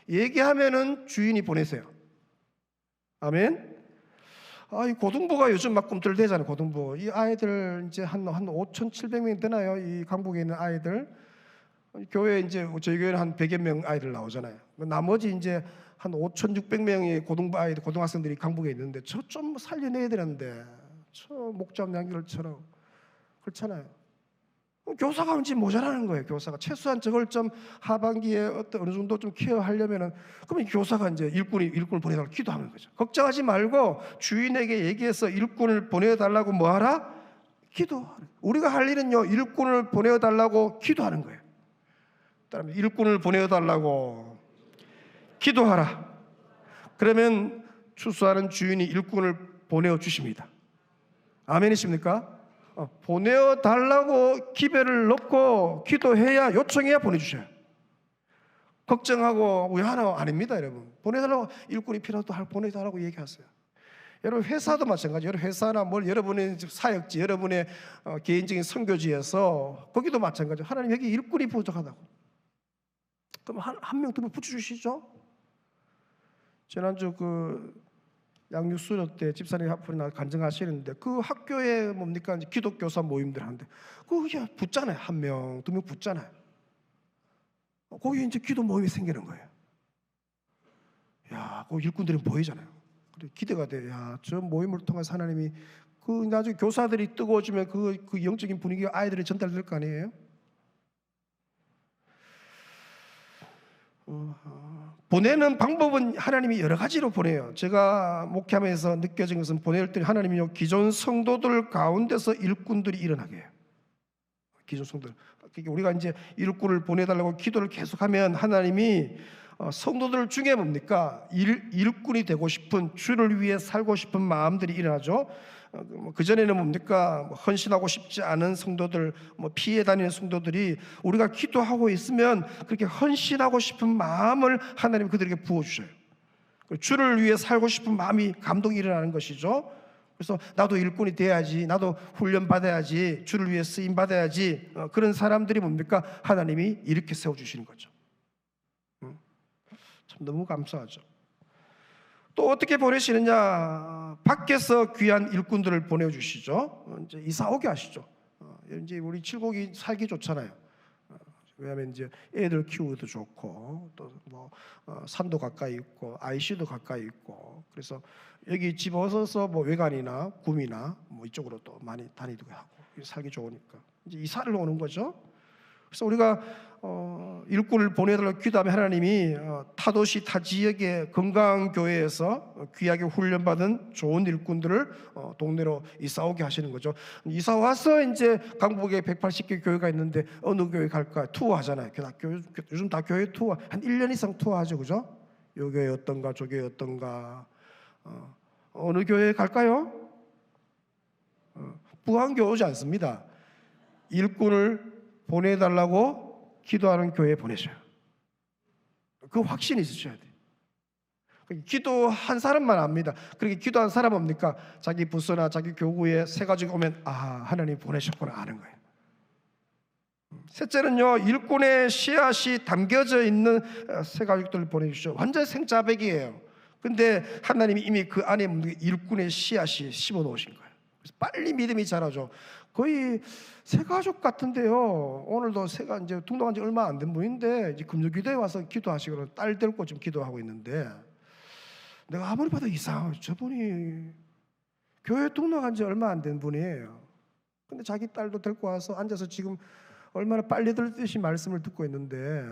얘기하면은 주인이 보내세요. 아멘. 이 고등부가 요즘 막 꿈틀대잖아요. 고등부. 이 아이들 이제 한 5,700명이 되나요? 이 강북에 있는 아이들. 교회 이제 저희 교회는 한 100여 명 아이들 나오잖아요. 나머지 이제 한 5,600명의 고등부 아이들, 고등학생들이 강북에 있는데 저 좀 살려내야 되는데 저 목자업 양결처럼 그렇잖아요. 교사가 왠지 모자라는 거예요. 교사가 최소한 저걸 좀 하반기에 어느 정도 좀 케어하려면은 그러면 교사가 이제 일꾼을 보내달라고 기도하는 거죠. 걱정하지 말고 주인에게 얘기해서 일꾼을 보내달라고 뭐하라? 기도하라. 우리가 할 일은요, 일꾼을 보내달라고 기도하는 거예요. 따라합니다. 일꾼을 보내달라고 기도하라. 그러면 추수하는 주인이 일꾼을 보내어 주십니다. 아멘이십니까? 보내어 달라고 기별을 넣고 기도해야, 요청해야 보내주셔요. 걱정하고 왜 하나 아닙니다, 여러분. 보내달라고, 일꾼이 필요하다 보내달라고 얘기하세요. 여러분 회사도 마찬가지. 여러분 회사나 여러분의 사역지, 여러분의 개인적인 선교지에서 거기도 마찬가지. 하나님 여기 일꾼이 부족하다고. 그럼 한 명 더 붙여주시죠. 지난주 양육수료 때 집사님 앞으로 간증하시는데 그 학교에 뭡니까? 이제 기독교사 모임들 하는데 그게 붙잖아요. 한 명, 두 명 붙잖아요. 거기 이제 기도 모임이 생기는 거예요. 야, 그 일꾼들이 보이잖아요. 그래 기대가 돼. 야, 저 모임을 통해서 하나님이 나중에 교사들이 뜨거워지면 그 영적인 분위기가 아이들에 전달될 거 아니에요? 보내는 방법은 하나님이 여러 가지로 보내요. 제가 목회하면서 느껴진 것은 보낼 때 하나님이 기존 성도들 가운데서 일꾼들이 일어나게 해요. 기존 성도들. 그러니까 우리가 이제 일꾼을 보내달라고 기도를 계속하면 하나님이 성도들 중에 뭡니까? 일꾼이 되고 싶은, 주를 위해 살고 싶은 마음들이 일어나죠. 그전에는 뭡니까? 헌신하고 싶지 않은 성도들, 피해 다니는 성도들이 우리가 기도하고 있으면 그렇게 헌신하고 싶은 마음을 하나님 그들에게 부어주셔요. 주를 위해 살고 싶은 마음이, 감동이 일어나는 것이죠. 그래서 나도 일꾼이 돼야지, 나도 훈련 받아야지, 주를 위해 쓰임 받아야지, 그런 사람들이 뭡니까? 하나님이 이렇게 세워주시는 거죠. 참 너무 감사하죠. 또 어떻게 보내시느냐? 밖에서 귀한 일꾼들을 보내주시죠. 이제 이사 오게 하시죠. 이제 우리 칠곡이 살기 좋잖아요. 왜냐하면 이제 애들 키우기도 좋고 또 산도 가까이 있고 IC도 가까이 있고, 그래서 여기 집어서서 외관이나 구미나 이쪽으로 또 많이 다니기도 하고 살기 좋으니까 이제 이사를 오는 거죠. 그래서 우리가 일꾼을 보내달라고 기도하면 하나님이 타도시 타 지역의 건강한 교회에서 귀하게 훈련받은 좋은 일꾼들을 동네로 이사 오게 하시는 거죠. 이사 와서 이제 강북에 180개 교회가 있는데 어느 교회 갈까 투어하잖아요. 요즘 다 교회 투어 한 1년 이상 투어하죠, 그죠? 요 교회 어떤가, 저 교회 어떤가. 어느 교회 갈까요? 부안교 오지 않습니다. 일꾼을 보내달라고 기도하는 교회에 보내셔요. 그 확신이 있으셔야 돼요. 기도한 사람만 압니다. 그렇게 기도한 사람 뭡니까? 자기 부서나 자기 교구에 새 가지고 오면 하나님 보내셨구나 아는 거예요. 셋째는요, 일꾼의 씨앗이 담겨져 있는 새 가족들을 보내주시죠. 완전 생짜배기예요. 근데 하나님이 이미 그 안에 일꾼의 씨앗이 심어 놓으신 거예요. 그래서 빨리 믿음이 자라죠. 거의 새 가족 같은데요. 오늘도 새가 이제 등록한 지 얼마 안 된 분인데 이제 금요기도에 와서 기도하시고 딸 데리고 지금 기도하고 있는데, 내가 아무리 봐도 이상해요. 저분이 교회 등록한 지 얼마 안 된 분이에요. 근데 자기 딸도 데리고 와서 앉아서 지금 얼마나 빨리 들듯이 말씀을 듣고 있는데,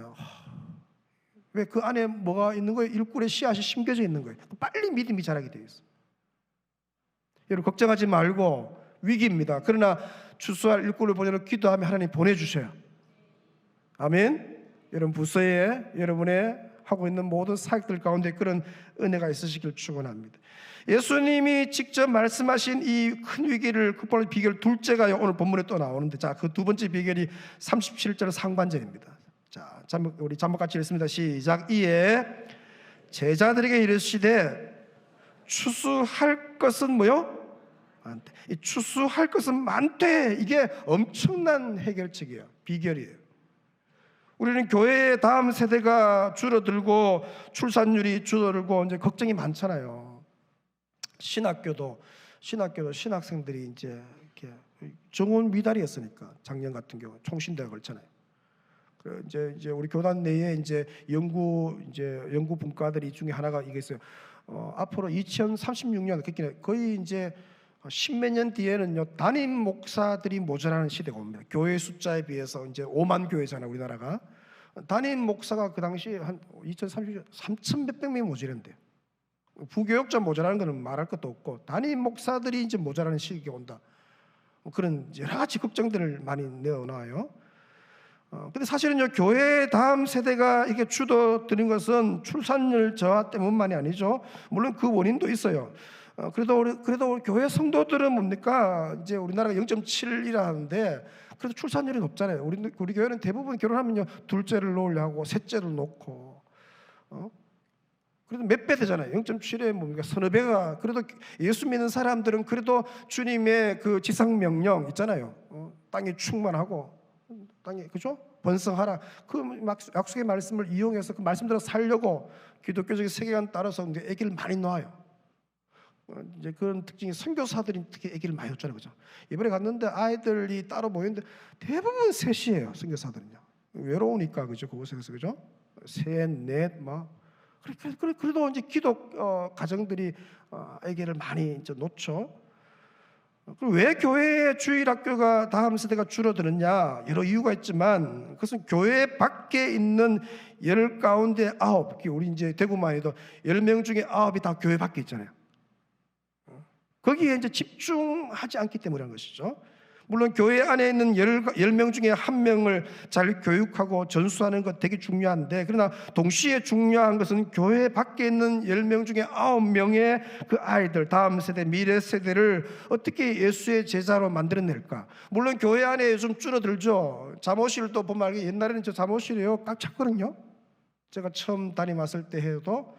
왜 그 안에 뭐가 있는 거예요? 일꾼의 씨앗이 심겨져 있는 거예요. 빨리 믿음이 자라게 되어 있어요. 여러분 걱정하지 말고 위기입니다. 그러나 추수할 일꾼을 보내는 기도하면 하나님 보내주셔요. 아멘. 여러분 부서에 여러분의 하고 있는 모든 사역들 가운데 그런 은혜가 있으시길 축원합니다. 예수님이 직접 말씀하신 이 큰 위기를 극복하는 비결 둘째가 오늘 본문에 또 나오는데, 자, 그 두 번째 비결이 37절 상반절입니다. 자, 우리 잠깐 같이 읽습니다. 시작. 이에 제자들에게 이르시되 추수할 것은 뭐요? 많대. 이 추수할 것은 많대. 이게 엄청난 해결책이에요. 비결이에요. 우리는 교회의 다음 세대가 줄어들고 출산율이 줄어들고 이제 걱정이 많잖아요. 신학교도 신학생들이 이제 이렇게 정원 미달이었으니까 작년 같은 경우 총신대가 걸잖아요. 이제 우리 교단 내에 이제 연구 분과들이 중에 하나가 이게 있어요. 앞으로 2036년 거의 이제 십몇 년 뒤에는요, 담임 목사들이 모자라는 시대가 옵니다. 교회 숫자에 비해서 이제 5만 교회잖아요, 우리나라가. 담임 목사가 그 당시 한 2030년 3천 몇백 명이 모자란대요. 부교역자 모자라는 거는 말할 것도 없고 담임 목사들이 이제 모자라는 시기가 온다. 그런 여러 가지 걱정들을 많이 내어놔요. 근데 사실은요, 교회 다음 세대가 이게 줄어드는 것은 출산율 저하 때문만이 아니죠. 물론 그 원인도 있어요. 그래도 우리 교회 성도들은 뭡니까? 이제 우리나라가 0.7이라는데 그래도 출산율이 높잖아요. 우리 교회는 대부분 결혼하면요, 둘째를 놓으려 하고 셋째를 놓고, 그래도 몇 배 되잖아요. 0.7에 뭡니까? 서너 배가. 그래도 예수 믿는 사람들은 그래도 주님의 그 지상 명령 있잖아요. 땅이 충만하고 땅이, 그죠? 번성하라. 그 약속의 말씀을 이용해서 그 말씀대로 살려고 기독교적인 세계관 따라서 이제 아기를 많이 낳아요. 이제 그런 특징이 선교사들이 특히 아기를 많이 낳잖아요, 그죠? 이번에 갔는데 아이들이 따로 모였는데 대부분 셋이에요, 선교사들은요. 외로우니까, 그죠? 그곳에서, 그죠? 셋, 넷, 그래도 이제 기독 가정들이 아기를 많이 이제 놓죠. 그럼 왜 교회의 주일학교가 다음 세대가 줄어드느냐? 여러 이유가 있지만 그것은 교회 밖에 있는 10 가운데 9, 우리 이제 대구만 해도 10명 중에 9이 다 교회 밖에 있잖아요. 거기에 이제 집중하지 않기 때문이라는 것이죠. 물론 교회 안에 있는 10명 중에 1명을 잘 교육하고 전수하는 것 되게 중요한데, 그러나 동시에 중요한 것은 교회 밖에 있는 10명 중에 9명의 그 아이들, 다음 세대, 미래 세대를 어떻게 예수의 제자로 만들어낼까. 물론 교회 안에 좀 줄어들죠. 잠옷실도 보면 옛날에는 저 잠옷실이요, 꽉 찼거든요. 제가 처음 담임 왔을 때 해도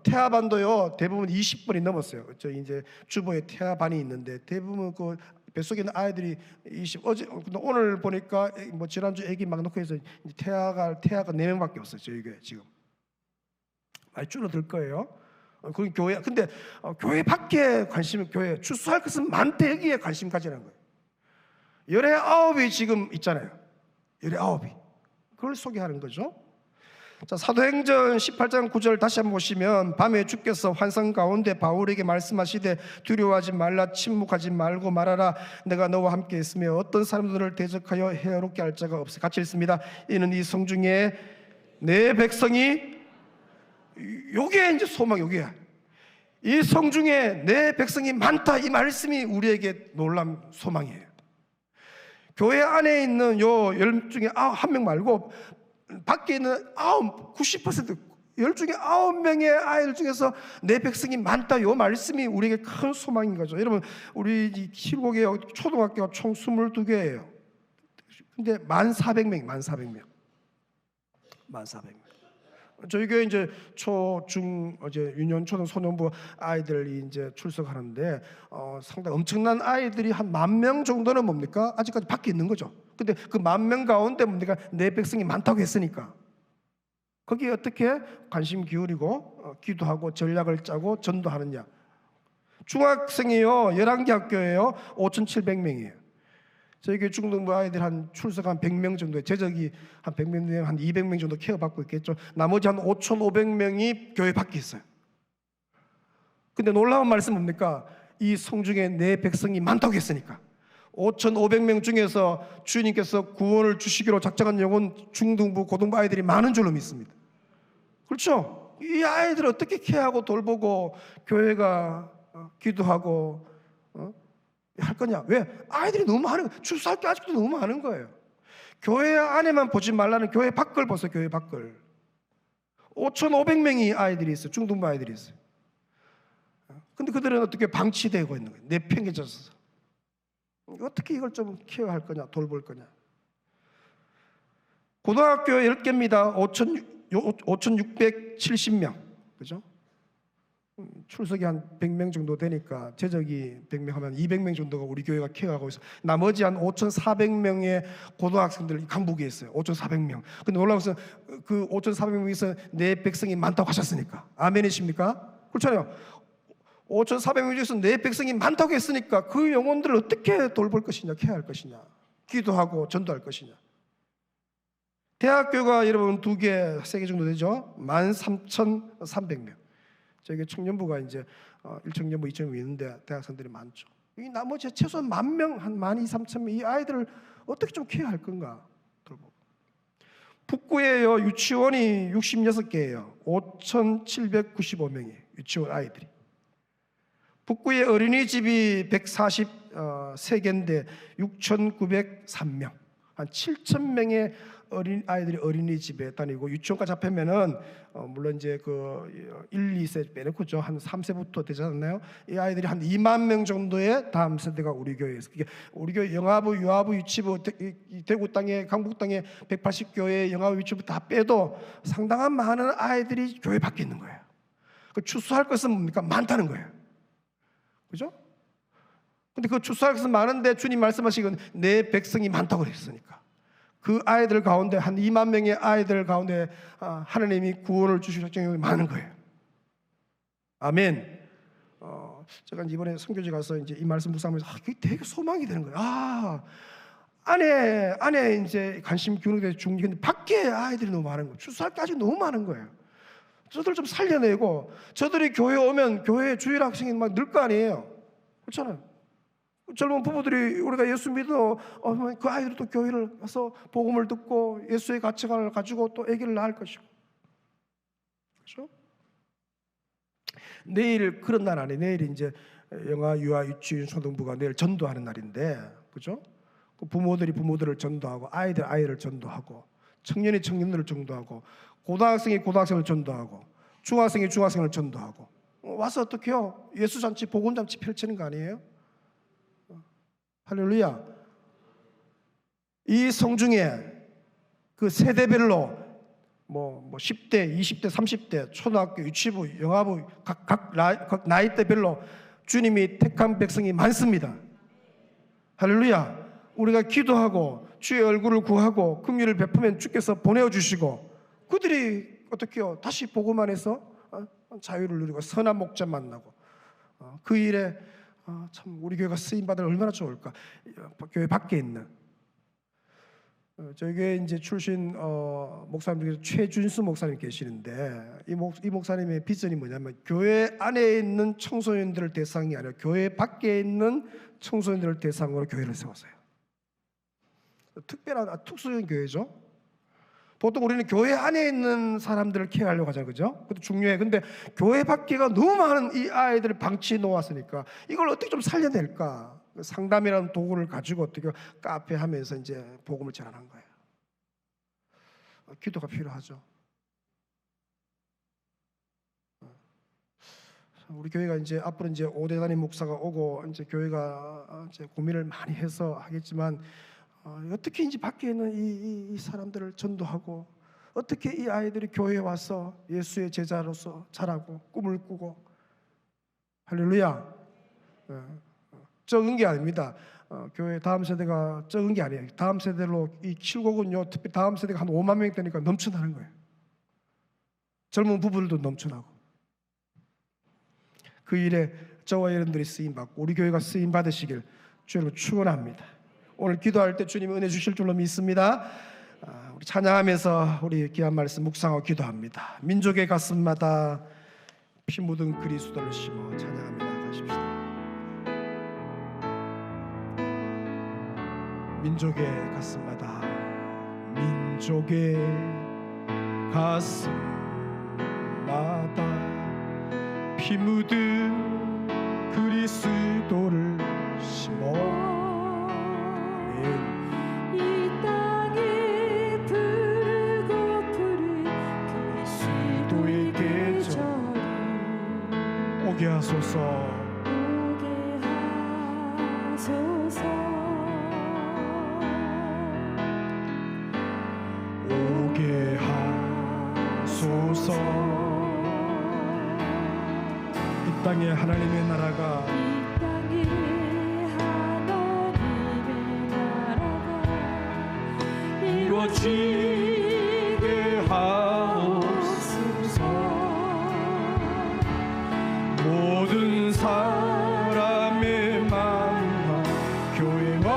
태아반도요 대부분 20번이 넘었어요. 저 이제 주보에 태아반이 있는데 대부분 그 뱃속에 있는 아이들이 근데 오늘 보니까 뭐 지난주 애기 막 놓고 해서 태아가 4명밖에 없어요. 저희 교회 지금 많이 줄어들 거예요. 그 교회, 근데 교회 밖에 교회 추수할 것은 많대. 여기에 관심 가지는 거예요. 열의 9이 지금 있잖아요. 열의 9이 그걸 소개하는 거죠. 자, 사도행전 18장 9절 다시 한번 보시면, 밤에 주께서 환상 가운데 바울에게 말씀하시되 두려워하지 말라, 침묵하지 말고 말하라. 내가 너와 함께 있으며 어떤 사람들을 대적하여 해롭게 할 자가 없어. 같이 읽습니다. 이는 이 성중에 내 백성이, 요게 이제 소망, 요게 이 성중에 내 백성이 많다. 이 말씀이 우리에게 놀라운 소망이에요. 교회 안에 있는 요 10 중에 1명 말고 밖에 있는 90%, 10 중에 9명의 아이들 중에서 내 백성이 많다. 요 말씀이 우리에게 큰 소망인 거죠. 여러분, 우리 칠곡에 초등학교가 총 22개예요. 근데 1400명. 저희 교회 이제 유년 초등 소년부 아이들이 이제 출석하는데 상당히 엄청난 아이들이 한 10,000명 정도는 뭡니까? 아직까지 밖에 있는 거죠. 근데 그 10,000명 가운데 뭡니까? 내 백성이 많다고 했으니까 거기에 어떻게 관심 기울이고 기도하고 전략을 짜고 전도하느냐. 중학생이요, 11개 학교예요. 5,700명이에요. 저희 교회 중등부 아이들 한 출석 한 100명 정도, 제적이 한 100명, 한 200명 정도 케어받고 있겠죠. 나머지 한 5,500명이 교회 밖에 있어요. 근데 놀라운 말씀 뭡니까? 이 성중에 내 백성이 많다고 했으니까 5,500명 중에서 주님께서 구원을 주시기로 작정한 영혼 중등부, 고등부 아이들이 많은 줄로 믿습니다. 그렇죠? 이 아이들을 어떻게 케어하고 돌보고 교회가 기도하고 할 거냐? 왜? 아이들이 너무 많은 거예요. 출소할 게 아직도 너무 많은 거예요. 교회 안에만 보지 말라는 교회 밖을 보세요. 교회 밖을. 5,500명이 아이들이 있어요. 중등부 아이들이 있어요. 근데 그들은 어떻게 방치되고 있는 거예요. 내팽개져서. 어떻게 이걸 좀 케어할 거냐, 돌볼 거냐. 고등학교 10개입니다. 5,670명. 그죠? 출석이 한 100명 정도 되니까 재적이 100명 하면 200명 정도가 우리 교회가 케어하고 있어요. 나머지 한 5,400명의 고등학생들 강북에 있어요. 5,400명. 근데 놀라운 것은 그 5,400명에서 내 백성이 많다고 하셨으니까. 아멘이십니까? 그렇잖아요. 5,400명 중에서 내 백성이 많다고 했으니까 그 영혼들을 어떻게 돌볼 것이냐, 케어할 것이냐, 기도하고 전도할 것이냐. 대학교가 여러분 2개, 3개 정도 되죠. 13,300명. 저기 청년부가 이제 1청년부, 2청년부 있는데 대학생들이 많죠. 이 나머지 최소한 10,000명, 한 12,000~13,000명 이 아이들을 어떻게 좀 케어할 건가 돌보고. 북구에요 유치원이 66개예요. 5,795명이에요. 유치원 아이들이. 북구의 어린이집이 143개인데 6,903명, 한 7,000명의 아이들이 어린이집에 다니고, 유치원까지 합하면은 물론 이제 그 1, 2세 빼놓고죠, 한 3세부터 되지 않나요? 이 아이들이 한 2만 명 정도의 다음 세대가 우리 교회에서, 우리 교회 영아부, 유아부, 유치부, 대구 땅에, 강북 땅에 180교회 영아부, 유치부 다 빼도 상당한 많은 아이들이 교회 밖에 있는 거예요. 그 추수할 것은 뭡니까? 많다는 거예요. 그죠? 근데 그 추수할 것은 많은데 주님 말씀하시기는 내 백성이 많다고 그랬으니까 그 아이들 가운데 한 2만 명의 아이들 가운데 하나님이 구원을 주실 작정이 많은 거예요. 아멘. 제가 이번에 선교지 가서 이제 이 말씀 묵상하면서 그게 되게 소망이 되는 거예요. 안에 이제 관심 기울이게 중요, 근데 밖에 아이들이 너무 많은 거예요. 추수할 게 아직 너무 많은 거예요. 저들 좀 살려내고, 저들이 교회 오면 교회 주일 학생이 막 늘 거 아니에요. 그렇잖아요. 젊은 부부들이 우리가 예수 믿어 그 아이들이 또 교회를 가서 복음을 듣고 예수의 가치관을 가지고 또 아기를 낳을 것이고, 그렇죠? 내일 그런 날 아니에요. 내일 이제 영아, 유아, 유치원, 초등부가 내일 전도하는 날인데, 그렇죠? 그 부모들을 전도하고, 아이를 전도하고, 청년이 청년들을 전도하고, 고등학생이 고등학생을 전도하고, 중학생이 중학생을 전도하고, 와서 어떻게 해요? 예수잔치, 복음잔치 펼치는 거 아니에요? 할렐루야. 이 성중에 그 세대별로 뭐 10대, 20대, 30대, 초등학교, 유치부, 영아부 각 나이대별로 주님이 택한 백성이 많습니다. 할렐루야. 우리가 기도하고 주의 얼굴을 구하고 긍휼을 베푸면 주께서 보내주시고, 그들이 어떻게 해요? 다시 복음 안에서 자유를 누리고 선한 목자 만나고, 그 일에 참 우리 교회가 쓰임받으면 얼마나 좋을까. 교회 밖에 있는 저희 교회 이제 출신 목사님 중에서 최준수 목사님 계시는데, 이 목사님의 비전이 뭐냐면 교회 안에 있는 청소년들을 대상이 아니라 교회 밖에 있는 청소년들을 대상으로 교회를 세웠어요. 특별한 특수적인 교회죠. 보통 우리는 교회 안에 있는 사람들을 케어하려고 하잖아요, 그죠? 그것도 중요해. 근데 교회 밖에가 너무 많은 이 아이들을 방치해 놓았으니까 이걸 어떻게 좀 살려낼까? 상담이라는 도구를 가지고 어떻게 카페 하면서 이제 복음을 전하는 거예요. 기도가 필요하죠. 우리 교회가 이제 앞으로 이제 5대 단임 목사가 오고 이제 교회가 이제 고민을 많이 해서 하겠지만, 어떻게 이제 밖에 있는 이 사람들을 전도하고, 어떻게 이 아이들이 교회에 와서 예수의 제자로서 자라고 꿈을 꾸고. 할렐루야. 적은 게 아닙니다. 교회 다음 세대가 적은 게 아니에요. 다음 세대로 이 칠곡은요, 특히 다음 세대가 한 5만 명이 되니까 넘쳐나는 거예요. 젊은 부부들도 넘쳐나고. 그 일에 저와 여러분들이 쓰임받고 우리 교회가 쓰임받으시길 주로 축원합니다. 오늘 기도할 때 주님이 은혜 주실 줄로 믿습니다. 우리 찬양하면서 우리 귀한 말씀 묵상하고 기도합니다. 민족의 가슴마다 피 묻은 그리스도를 심어 찬양하며 나가십시다. 민족의 가슴마다, 민족의 가슴마다 피 묻은 그리스도를 심어 하소서. 오게 하소서. 이 땅에 하나님의 나라가 이루어지게 하옵소서. 모든 사람의 마음과 교회와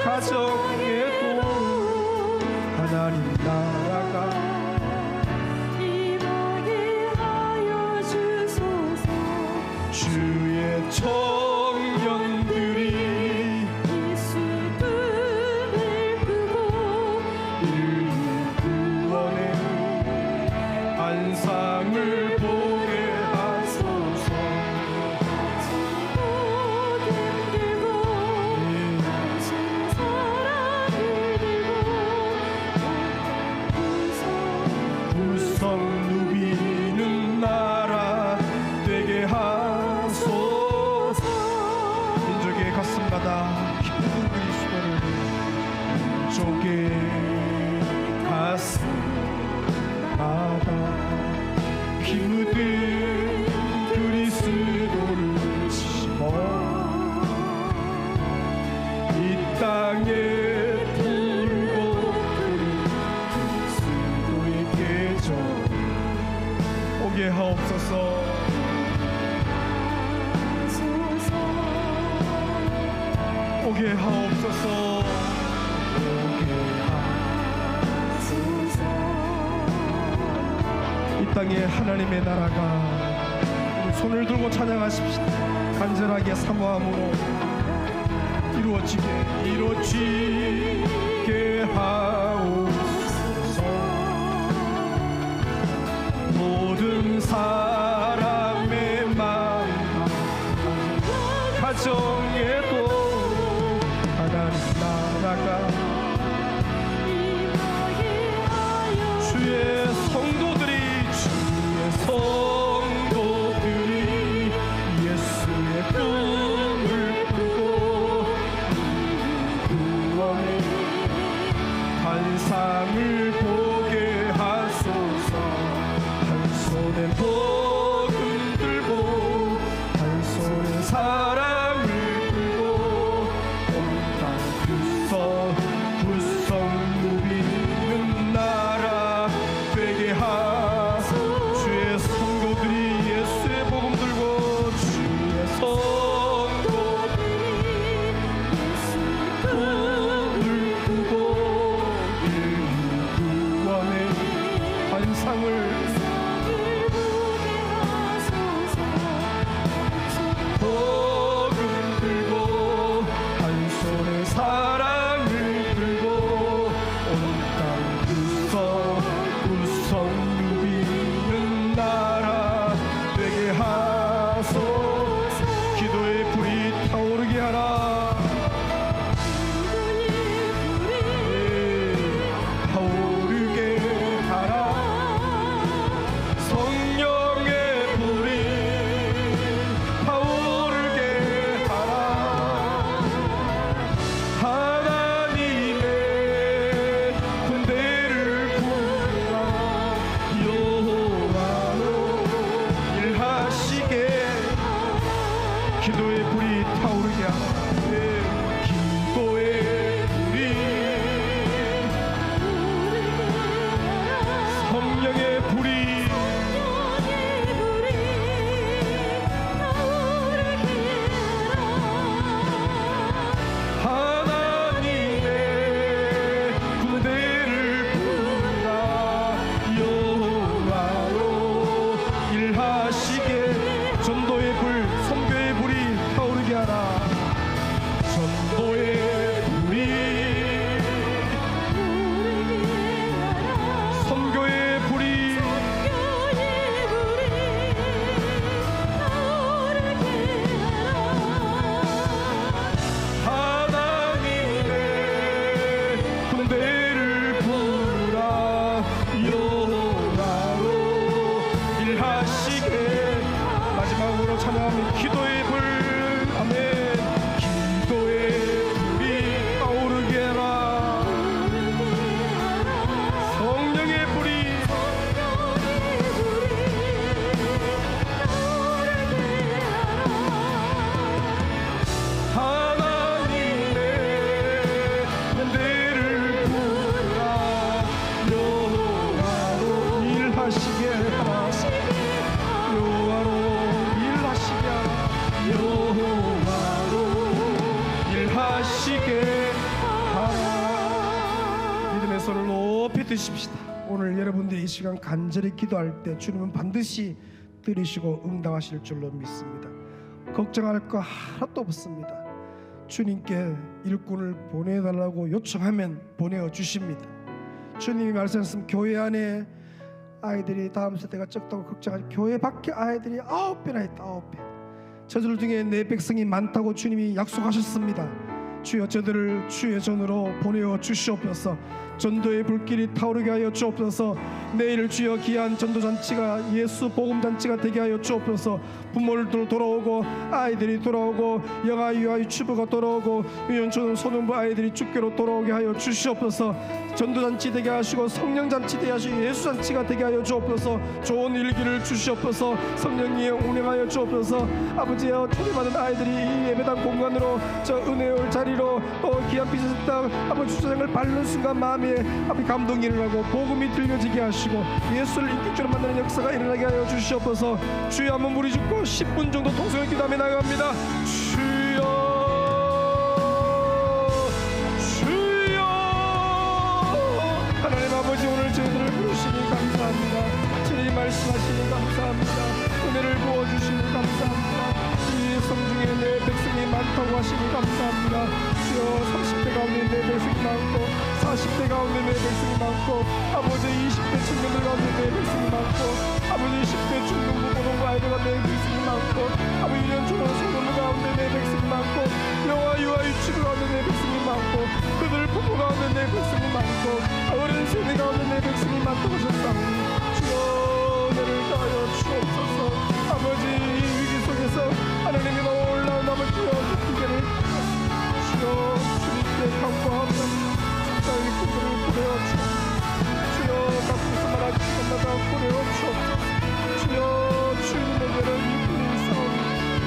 가정에도 하나님 나라가 임하게 하여 주소서. 주의 청년들이 예수 등을 끄고 인류 구원의 안상을 보게 하소서. 모든 들고 당신 사랑을 들고 우성 누비는 나라 되게 하소서. 민족의 가슴마다 기쁜 그리스도를 족의 가슴마다 피 묻은 그리스도를 심어 이 땅에 불고 그리스도의 계절 오게 하옵소서. 오게 하옵소서. 오게 하옵소서. 이 땅에 하나님의 나라가 우리 손을 들고 찬양하십시다. 간절하게 사모함으로 이루어지게 하옵소서. 모든 사람의 마음과 가정에도 하나님 나라가 주의 성도들이 예수의 꿈을 꾸고 구원의 환상을 보게 하소서. 한 손에 복음 들고 한 손에 사랑을 들고 온 땅 부성 누비는 나라 되게 하소서. 주의 성도들이 예수의 복음 들고 주의 성도들이 꿈을 꾸고 인류 구원의 환상을 복음 들고 한 손에 사랑을 들고 온 땅 구성 누비는 나라 되게 하소서. 기도의 불이 타오르게 하라. 타오르게 하라. 성령의 불이 타오르게 하라. 주시게 하라. 믿음의 손을 높이 드십시다. 오늘 여러분들이 이 시간 간절히 기도할 때 주님은 반드시 들으시고 응답하실 줄로 믿습니다. 걱정할 거 하나도 없습니다. 주님께 일꾼을 보내달라고 요청하면 보내어 주십니다. 주님이 말씀하신 교회 안에 아이들이 다음 세대가 적다고 걱정하지, 교회 밖에 아이들이 9배나 있다. 9배. 저들 중에 내 백성이 많다고 주님이 약속하셨습니다. 주여 저들을 주의 전으로 보내어 주시옵소서. 전도의 불길이 타오르게 하여 주옵소서. 내일 주여 귀한 전도잔치가 예수 복음잔치가 되게 하여 주옵소서. 부모들도 돌아오고 아이들이 돌아오고 영아 유아 유치부가 돌아오고 유년초등 소년부 아이들이 주께로 돌아오게 하여 주시옵소서. 전도잔치 되게 하시고 성령잔치 되게 하시고 예수잔치가 되게 하여 주옵소서. 좋은 일기를 주시옵소서. 성령이 운행하여 주옵소서. 아버지여 초대받은 아이들이 이 예배당 공간으로 저 은혜의 자리로 또 귀한 빛의 땅 아버지 주장을 밟는 순간 마음에 아버지 감동이 일어나고 복음이 들려지게 하시고 예수를 인격적으로 만나는 역사가 일어나게 하여 주시옵소서. 주여 한번 무리 짓고 10분 정도 통성을 기도하며 나갑니다. 주여 주여. 하나님 아버지 오늘 저희들을 부르시니 감사합니다. 주님 말씀하시니 감사합니다. 은혜를 부어주시니 감사합니다. 이 성중에 내 백성이 많다고 하시니 감사합니다. 주여 30대 가운데 내 백성이 많고 40대 가운데 내 백성이 많고 아버지 20대 청년들 가운데 내 백성이 많고 아버지 10대 중등부 고등부 아이들 가운데 내 백성이 많고 아버지 유년초등 소년부 가운데 내 백성이 많고 영아 유아 유치부 가운데 내 백성이 많고 그들 부부 가운데 내 백성이 많고 어른 세대 가운데 내 백성이 많다고 하셨사오니 주여 은혜를 다하여 주옵소서. 아버지 이 위기 속에서 하나님이 올라온 남을 주여 기회를 주여 주님께 간구하며 십자의 꿈을 보내어 주옵소서. 주여 각국에서 말하지 것마다 보내어 주옵소서. 주여 주님에게는 일꾼이 있사오니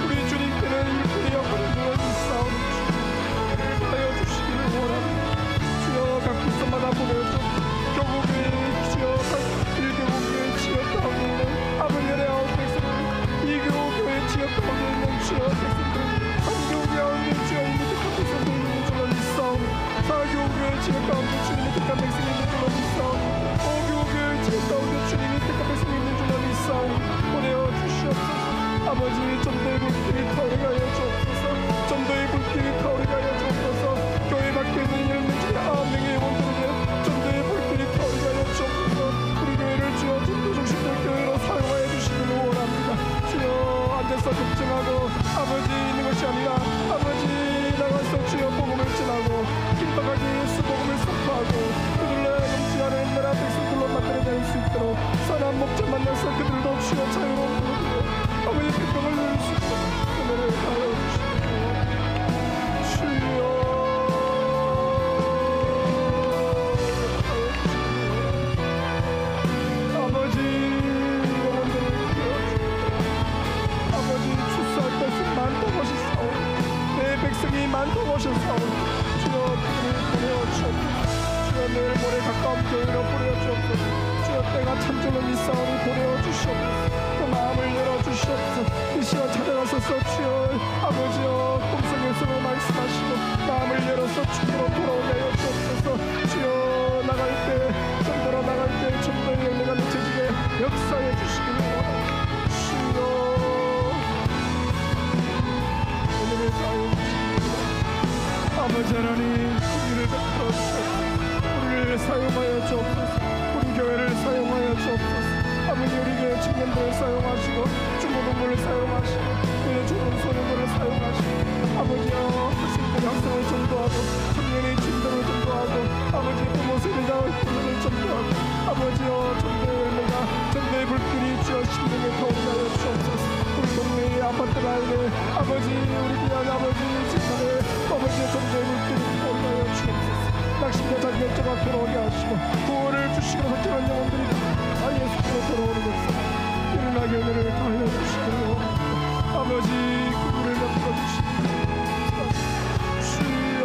우리 주님께는 일꾼이 역할을 누워있사오니 주님을 하여 주시기를 원합니다. 주여 각국에서마다 보내어 주옵소서. 교국의 주여 일교국의 지역 가운데 있는 아버지의 아홉 백성을 이교교의 지역 가운데 있는 주여 백성들 삼교회 가운데 주여 있는 택한 백성들 있는 줄로 믿사오니 사교교의 지역 가운데 주님이 택한 백성이 있는 줄로 믿사오니 오교교의 지역 가운데 주님이 택한 백성이 있는 줄로 믿사오니 보내어 주시옵소서. 아버지 전도의 불길이 타오르게 하여 주옵소서. 전도의 불길이 타오르게 하여 주옵소서. 교회 밖에 있는 10명 중에 9명의 영혼들에게 전도의 불길이 타오르게 하여 주옵소서. 우리 교회를 주여 전도 중심의 교회로 사용하여 주시기를 원합니다. 주여 앉아서 걱정하고 아버지 있는 것이 아니라 아버지 나가서 주여 복음을 전하고 긴박하게 예수 복음을 선포하고 그들로 넘지 않은 나라 백성들로 만들어낼 수 있도록 선한 목자 만나서 그들도 주여 자유로운 분으로 아버지 백성을 누릴 수 있도록 은혜를 하여 주시옵소서. 주여 아버지 영혼들을 구해주옵소서. 아버지 출소할 것이 많다고 하셨사오니 내 백성이 많다고 하셨사오니 주여 그들을 보내어 주옵소서. 주여 내일 모레 가까운 교회로 보내어 주옵소서. 주여 때가 참전을 믿사오니 보내어 주시옵소서. 또 마음을 열어 주시옵소서. 이 시간 찾아가셔서 주여 아버지여 꿈속에서도 말씀하시고 마음을 열어서 주께로 돌아오게 하여 주옵소서. 주여 나갈 때 전도로 나갈 때 전도의 영내가 미쳐지게 역사해 주시기를 원합니다. 주여 오늘을 다하여 주시옵소서. 아버지 하나님 우리를 베풀어 주옵소서. 우리를 사용하여 주옵소서. 우리 교회를 사용하여 주옵소서. 아버지 우리 교회 청년들을 사용하시고 중고등부를 사용하시고 초등 소년부를 사용하시고 아버지여 학생들 학생을 전도하고 청년의 진도를 전도하고 아버지 부모 세대가 부모를 전도하고 아버지여 전도의 열매가 전도의 불길이 주어 심령에 타오르게 하여 주옵소서. 우리 동네의 아파트 가운데 아버지 우리 귀한 아버지 집안에 아버지의 전도의 불길이 타오르게 하여 주옵소서. 낙심자 자기결정가 돌아오게 하시고 구원을 주시고 선택한 영혼들이 다 예수께로 돌아오는 것을 일어나게 은혜를 다하여 주시기를 원합니다. 아버지 그분을 베풀어 주시옵소서. 주여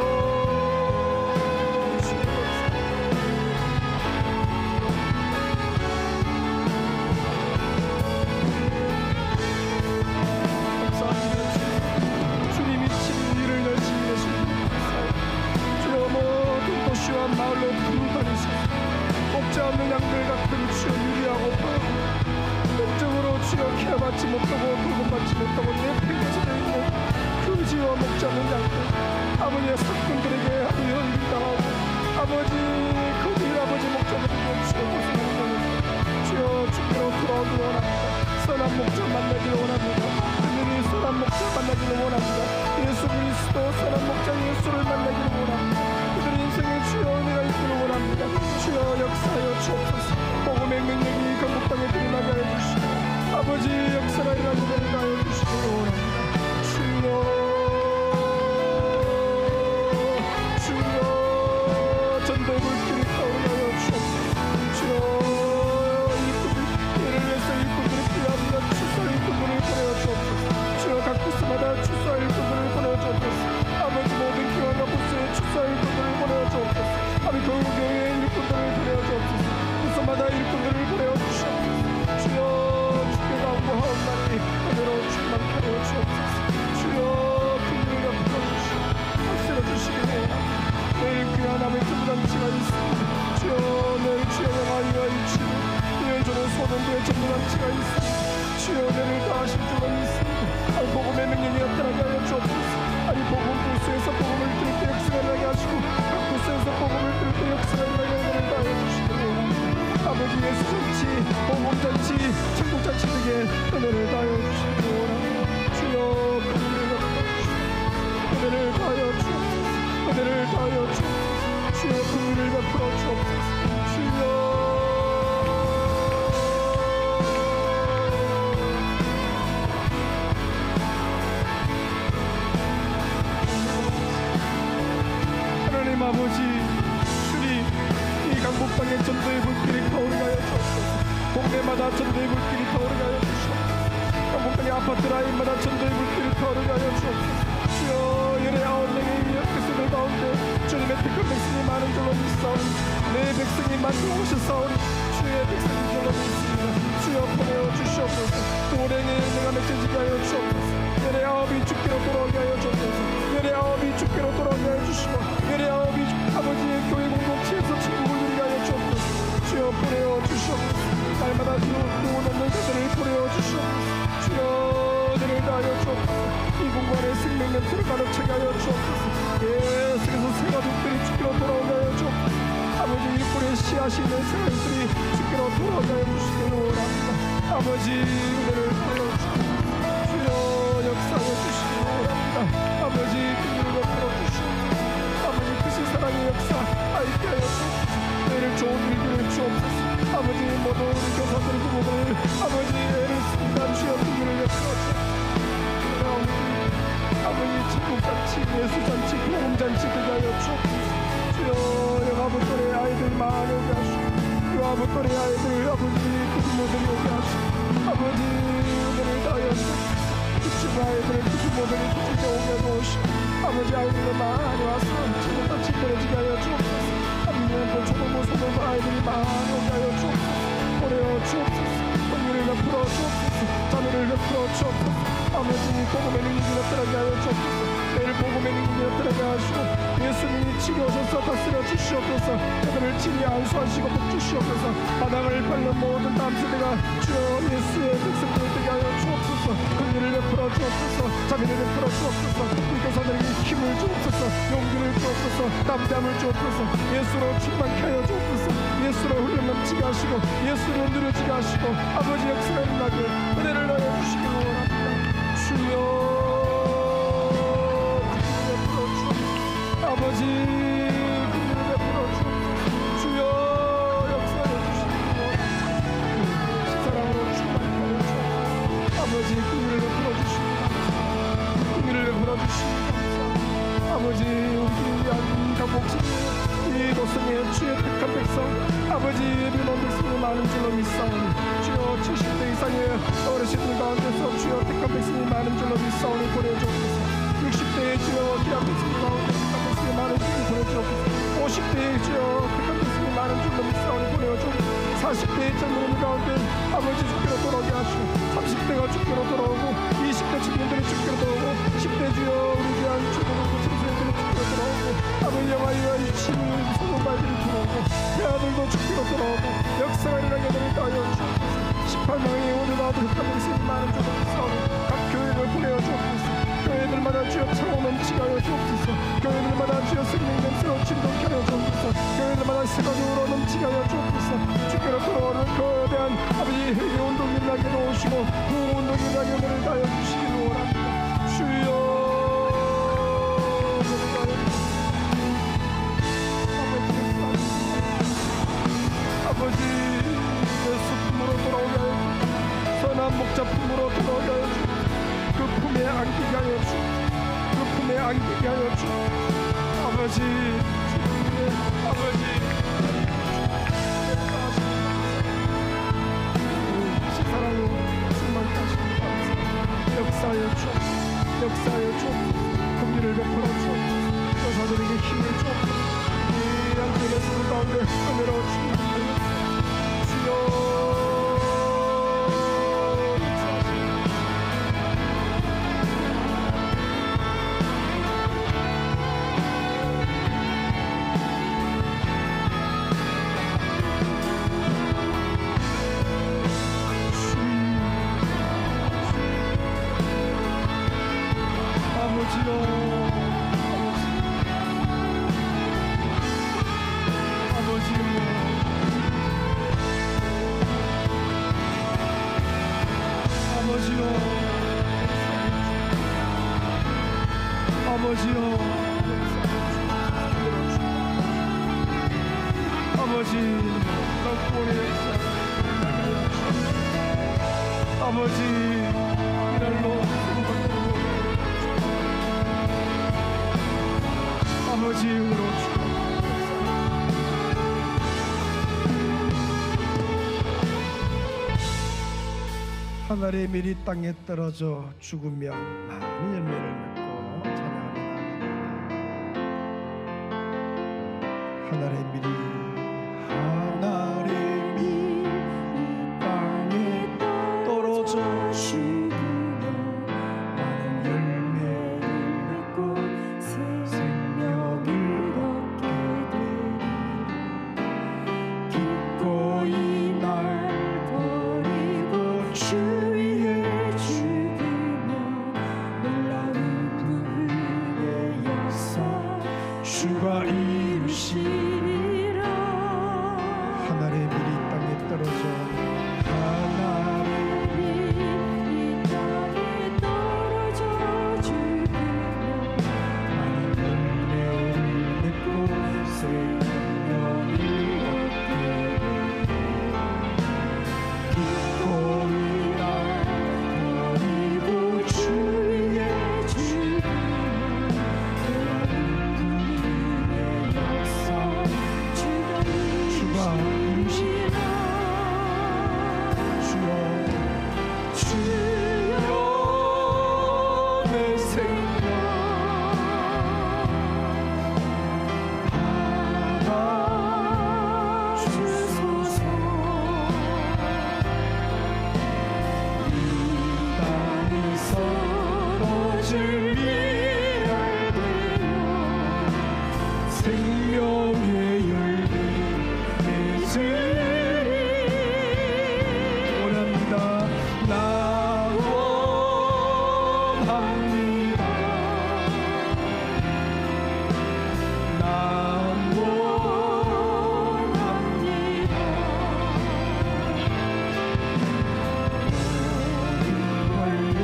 감사합니다. 주님이 진리를 열심히 하십니다. 마을로 두루 다니셔서 먹지 않는 양들 같은 주여 유리하고 영적으로 주여 케어받지 못하고 돌봄받지 못하고 내팽개쳐져 있는 그 지와 먹지 않는 양들 아버지의 사건들에게 하루에 흘린당하고 아버지 거기 아버지 목자들에게 주여 고생하는 거예요. 주여 주께로 돌아오기 원합니다. 선한 목자 만나기를 원합니다. 그들이 선한 목자 만나기를 원합니다. 예수 그리스도 선한 목자 예수를 만나기를 원합니다. 그들의 인생에 주여 은혜가 있기를 원합니다. 주여 역사하여 주옵소서. 복음의 능력이 강국 땅에 드러나게 하여 주시고 아버지 역사가 일어나게 하여 주시기를 원합니다. 주여 전도의 불길이 타오르게 하여 주옵소서. 주여 이를 위해서 일꾼들이 필요합니다. 주소 일꾼들을 보내어 주옵소서. 주여 각 부스마다 주소 일꾼들을 보내어 주옵소서. 아버지 모든 기관과 부스에 주소 일꾼들을 보내어 주옵소서. 아버지 교회의 일꾼들을 보내어 주옵소서. 부서마다 일꾼들을 보내어 주시옵소서. 주여 주께 간구하옵나니 은혜로 충만케 하여 주옵소서. 주여 긍휼히 갚아 주시고 박수를 주시기 원합니다. 내일 귀한 아버지 전부장치가 있습니다. 주여 내일 주여 영화위와 이치고 내일 저는 소년부의 전부장치가 있습니다. 주여 내일 다 하실 줄은 있습니다. 아니 복음의 능력이 나타나게 하여 주옵소서. 아니 복음 부스에서 복음을 들을 때 역사가 나게 하시고 각 부스에서 복음을 들을 때 역사가 나게 하여 주시기 원합니다. 아버지 예수 잔치 복음 잔치 천국 잔치 되게 은혜를 다하여 주시기 원합니다. 주여 긍휼히 갚아 주시고 은혜를 다하여 주옵소서. 은혜를 다하여 주옵소서. 주여 긍휼을 베풀어 주옵소서. 주여 하나님 아버지 주님 이 강북 땅에 전도의 불길이 타오르게 하여 주옵소서. 동네마다 전도의 불길이 타오르게 하여 주옵소서. 강북 땅의 아파트 라인마다 전도의 불길이 타오르게 하여 주옵소서. 주여 열의 아홉 명의 백성들 가운데 주님의 택한 백성이 많은 줄로 믿사오니 내 백성이 만족하셨사오니 주의 백성인 줄로 믿습니다. 주여 보내어 주시옵소서. 도랭의 은혜가 맺혀지게 하여 주옵소서. 열의 아홉이 주께로 돌아오게 하여 주옵소서. 열의 아홉이 주께로 돌아오게 하여 주시고 열의 아홉이 아버지의 교회 공동체에서 천국을 누리게 하여 주옵소서. 주여 보내어 주시옵소서. 날마다 누운 없는 자들을 보내어 주시옵소서. 주여 은혜를 다하여 주옵소서. 이 공간에 생명 냄새를 가득 차게 하여 주옵소서. 예수께서 새 가족들이 주께로 돌아오게 하여 주옵소서. 아버지 일꾼의 씨앗이 있는 생활들이 주께로 돌아오게 하여 주시기를 원합니다. 아버지 은혜를 다하여 주옵소서. 주여 역사하여 주시기를 원합니다. 아버지 긍휼을 베풀어 주시옵소서. 아버지 그 사랑의 역사 있게 하여 주옵소서. 내일 좋은 일들을 주옵소서. 아버지 모든 우리 교사들의 부모들 아버지 애를 씁니다. 주여 긍휼을 베풀어 주옵소서. 아버지 천국잔치 예수잔치 복음잔치 되게 하여 주옵소서. 주여 영아부 또래 아이들 많이 오게 하시고 유아부 또래 아이들 아버지 그 부모들이 오게 하시고 아버지 은혜를 다하여 주옵소서. 그 아이들 그 부모들이 그쪽에 오게 하시고 아버지 아이들도 많이 와서 천국잔치 보내지게 하여 주옵소서. 아버지 초등부 소년부 아이들이 많이 오게 하여 주옵소서. 보내어 주옵소서. 긍휼을 베풀어 주옵소서. 자비를 베풀어 주옵소서. 아버지 복음의 능력이 나타나게 하여 주옵소서. 내일 복음의 능력이 나타나게 하시고 예수님이 치료하셔서 다스려 주시옵소서. 그들을 친히 안수하시고 복 주시옵소서. 바닥을 밟는 모든 다음 세대가 주여 예수의 백성들 되게 하여 주옵소서. 긍휼을 베풀어 주옵소서. 자비를 베풀어 주옵소서. 이 교사들에게 힘을 주옵소서. 용기를 주옵소서. 담대함을 주옵소서. 예수로 충만케 하여 주옵소서. 예수로 흘려 넘치게 하시고 예수로 누려지게 하시고 아버지 역사가 일어나게 은혜를 하여 주시기를 원합니다. 주여 긍휼을 베풀어 주옵소서. 아버지 긍휼을 베풀어 주옵소서. 주여 역사하여 주시기를 원합니다. 사랑으로 충만케 하여 주옵소서. 아버지 긍휼을 베풀어 주시옵소서. 긍휼을 베풀어 주시옵소서. 아버지 우리 위한 강복신 이 도성의 주의 택한 백성 아버지 예비로운 백성이 많은 줄로 믿사오니 주여 70대 이상의 어르신들 가운데서 주여 택한 백성이 많은 줄로 믿사오니 보내주옵소서. 60대의 주여 귀한 백성이 가운데 택한 백성이 많은 줄로 보내주옵소서. 50대의 주여 택한 백성이 많은 줄로 믿사오니 보내주옵소서. 40대의 젊은이들 가운데 아버지 주께로 돌아오게 하시고 30대가 주께로 돌아오고 20대 청년들이 주께로 돌아오고 10대 주여 우리 귀한 주님을 청소년들이 주께로 돌아오고 아버지 영화위와 이치는 소금발들이 역사가 일어나게 되는 하여 주옵소서. 18명의 오늘과 그릇감을 세운 많은 조각사로 각 교회를 보내어 주옵소서. 교회들마다 주여 차고 넘치게 하여 주옵소서. 교회들마다 주여 생명 냄새로 진동케 하여 주옵소서. 교회들마다 새가지로 넘치게 하여 주옵소서. 주께로 들어오는 거대한 아버지 회개 운동이 일어나게 도우시고 구원 운동이 일어나게 오늘을 다하여 주시기를 원합니다. 주여 아버지 예수품으로 돌아오게 하여 주옵소서. 선한 목자품으로 돌아오게 하여 주옵소서. 그 품에 안기게 하여 주옵소서. 그 품에 안기게 하여 주옵소서. 아버지 주님의 아버지 사랑으로 충만케 하시기 바랍니다. 역사하여 주옵소서. 역사하여 주옵소서. 긍휼을 베풀어 주옵소서. 여사들에게 힘을 주옵소서. 이 양쪽의 수 가운데 은혜로 충만하여 주여. 아버지요, 아버지, 덕분에 아버지 이날로 아버지 힘으로 하늘의 밀이 땅에 떨어져 죽으며 많은 열매를 맺고 하늘의 밀이 땅에 떨어져 죽으며 많은 열매를 맺고 생명을 얻게 되리. 기꺼이 날 버리고 주 위에 죽으며 놀라운 부흥의 역사 주가 이루시. 하늘의 밀이 땅에 떨어져 하늘의 밀이 땅에 떨어져 죽으며 많은 열매를 맺고 생명을 얻게 되리. 기꺼이 날 버리고 주 위에 죽으며 놀라운 부흥의 역사 주가 이루시리라. 주여 내 생명 받아주소서. 이 땅에서 거질 비랄 되어 생명의 열매 맺으리. 원합니다. 나 원합니다. 나 원합니다. 멀리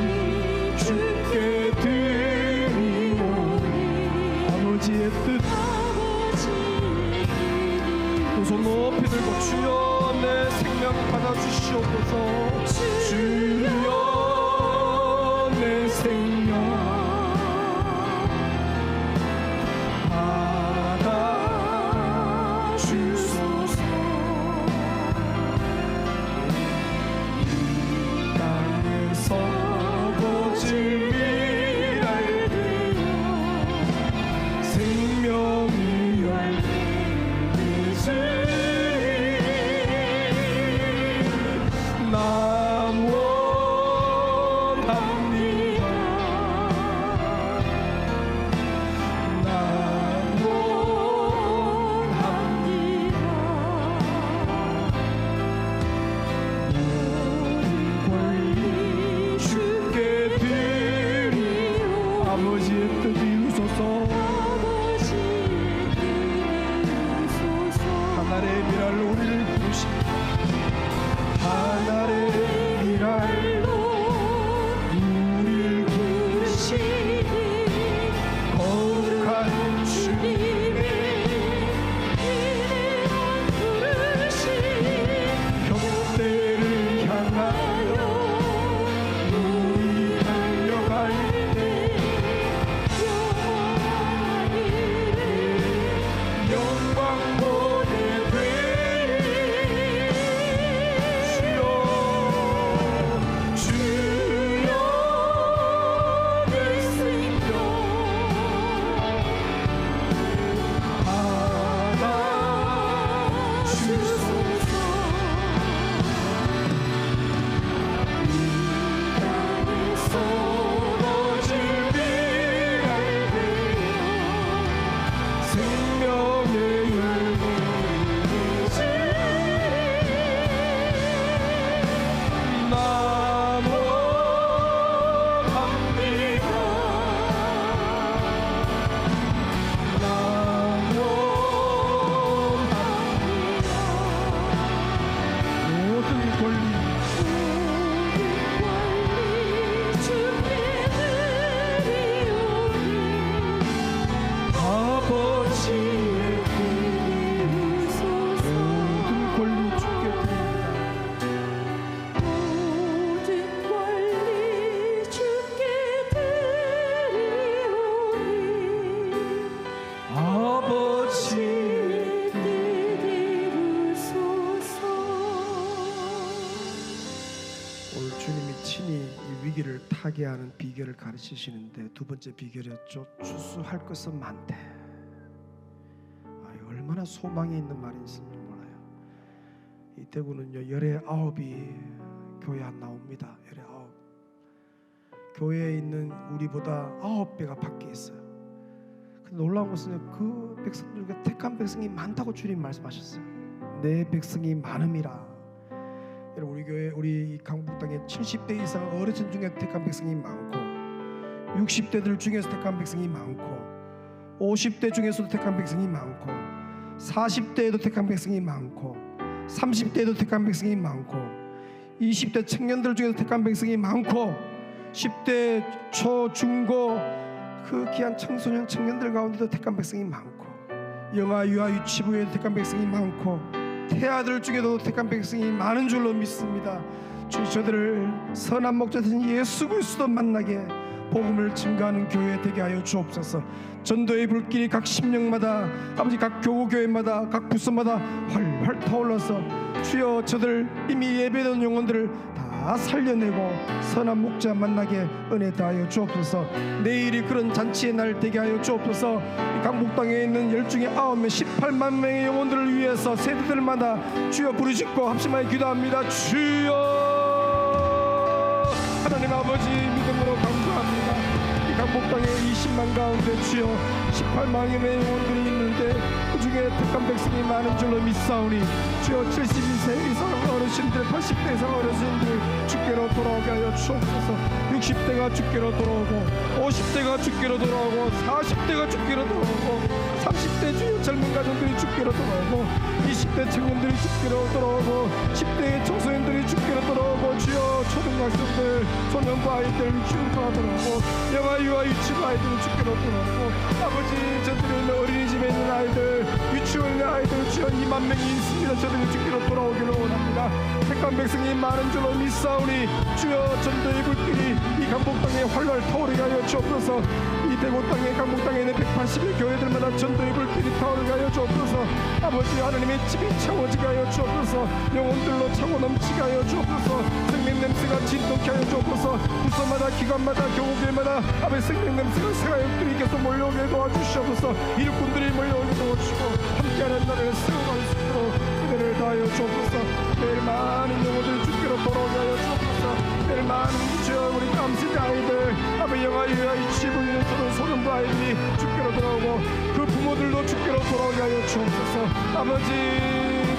주께 드리오니 아버지의 뜻 두 손 높이 들고 주여 내 생명 받아주시옵소서. 주여 내 생명 받아주소서. 이 땅에서 거질 비랄 되어 생명의 열매 맺으리. 나 원합니다. 위기를 타개하는 비결을 가르치시는데 두 번째 비결이었죠. 추수할 것은 많대. 얼마나 소망이 있는 말인지 몰라요. 이 대구는요 19이 교회 안 나옵니다. 19. 교회에 있는 우리보다 9배가 밖에 있어요. 근데 놀라운 것은 그 백성들 중에 택한 백성이 많다고 주님 말씀하셨어요. 내 백성이 많음이라. 여러분 우리 교회 우리 강북 땅에 70대 이상 어르신 중에 택한 백성이 많고 60대들 중에서 택한 백성이 많고 50대 중에서도 택한 백성이 많고 40대에도 택한 백성이 많고 30대에도 택한 백성이 많고 20대 청년들 중에서 택한 백성이 많고 10대 초 중고 그 귀한 청소년 청년들 가운데도 택한 백성이 많고 영아 유아 유치부에도 택한 백성이 많고 태아들 중에도 택한 백성이 많은 줄로 믿습니다. 주 저들을 선한 목자되신 예수 그리스도 만나게 복음을 증거하는 교회 되게 하여 주옵소서. 전도의 불길이 각 심령마다 아버지 각 교구교회마다 각 부서마다 활활 타올라서 주여 저들 이미 예배된 영혼들을 다 살려내고 선한 목자 만나게 은혜 다하여 주옵소서. 내일이 그런 잔치의 날 되게 하여 주옵소서. 강북 땅에 있는 10중에 9명 18만 명의 영혼들을 위해서 세대들마다 주여 부르짖고 합심하여 기도합니다. 주여 하나님 아버지 믿음으로 감사합니다. 이 강북 땅에 20만 가운데 주여 18만여 명의 영혼들이 있는데 그 중에 택한 백성이 많은 줄로 믿사오니 주여 72세 이상 어르신들 80대 이상 어르신들 주께로 돌아오게 하여 주옵소서. 60대가 주께로 돌아오고 50대가 주께로 돌아오고 40대가 주께로 돌아오고 30대 주요 젊은 가정들이 주께로 돌아오고 20대 청년들이 주께로 돌아오고 10대의 청소년들이 주께로 돌아오고 주여 초등학생들 소년부 아이들 주께로 돌아오고 영아 유아 유치부 아이들이 주께로 돌아오고 아버지 저들이 있는 어린이집에 있는 아이들 유치원에 있는 아이들 주여 2만 명이 있습니다. 저들이 주께로 돌아오기를 원합니다. 택한 백성이 많은 줄로 믿사오니 주여 전도의 불길이 이 강북 땅에 활활 타오르게 하여 주옵소서. 이 대구 땅에 강북 땅에 있는 180의 교회들마다 전도의 불길이 타오르게 하여 주옵소서. 아버지 하나님의 집이 채워지게 하여 주옵소서. 영혼들로 차고 넘치게 하여 주옵소서. 생명 냄새가 진동케 하여 주옵소서. 부서마다 기관마다 교우들마다 아버지 생명 냄새가 새가역들이 계속 몰려오게 도와주시옵소서. 일꾼들이 몰려오게 도와주시고 함께하는 날을 세워갈 수 있도록 은혜를 다하여 주옵소서. 매일 많은 영혼들이 주께로 돌아오게 하여 주옵소서. 매일 많은 주여 우리 감시자 아이들 아버지 영아 유아 유치부 있는 소년부 아이들이 주께로 돌아오고 그 부모들도 주께로 돌아오게 하여 주옵소서. 아버지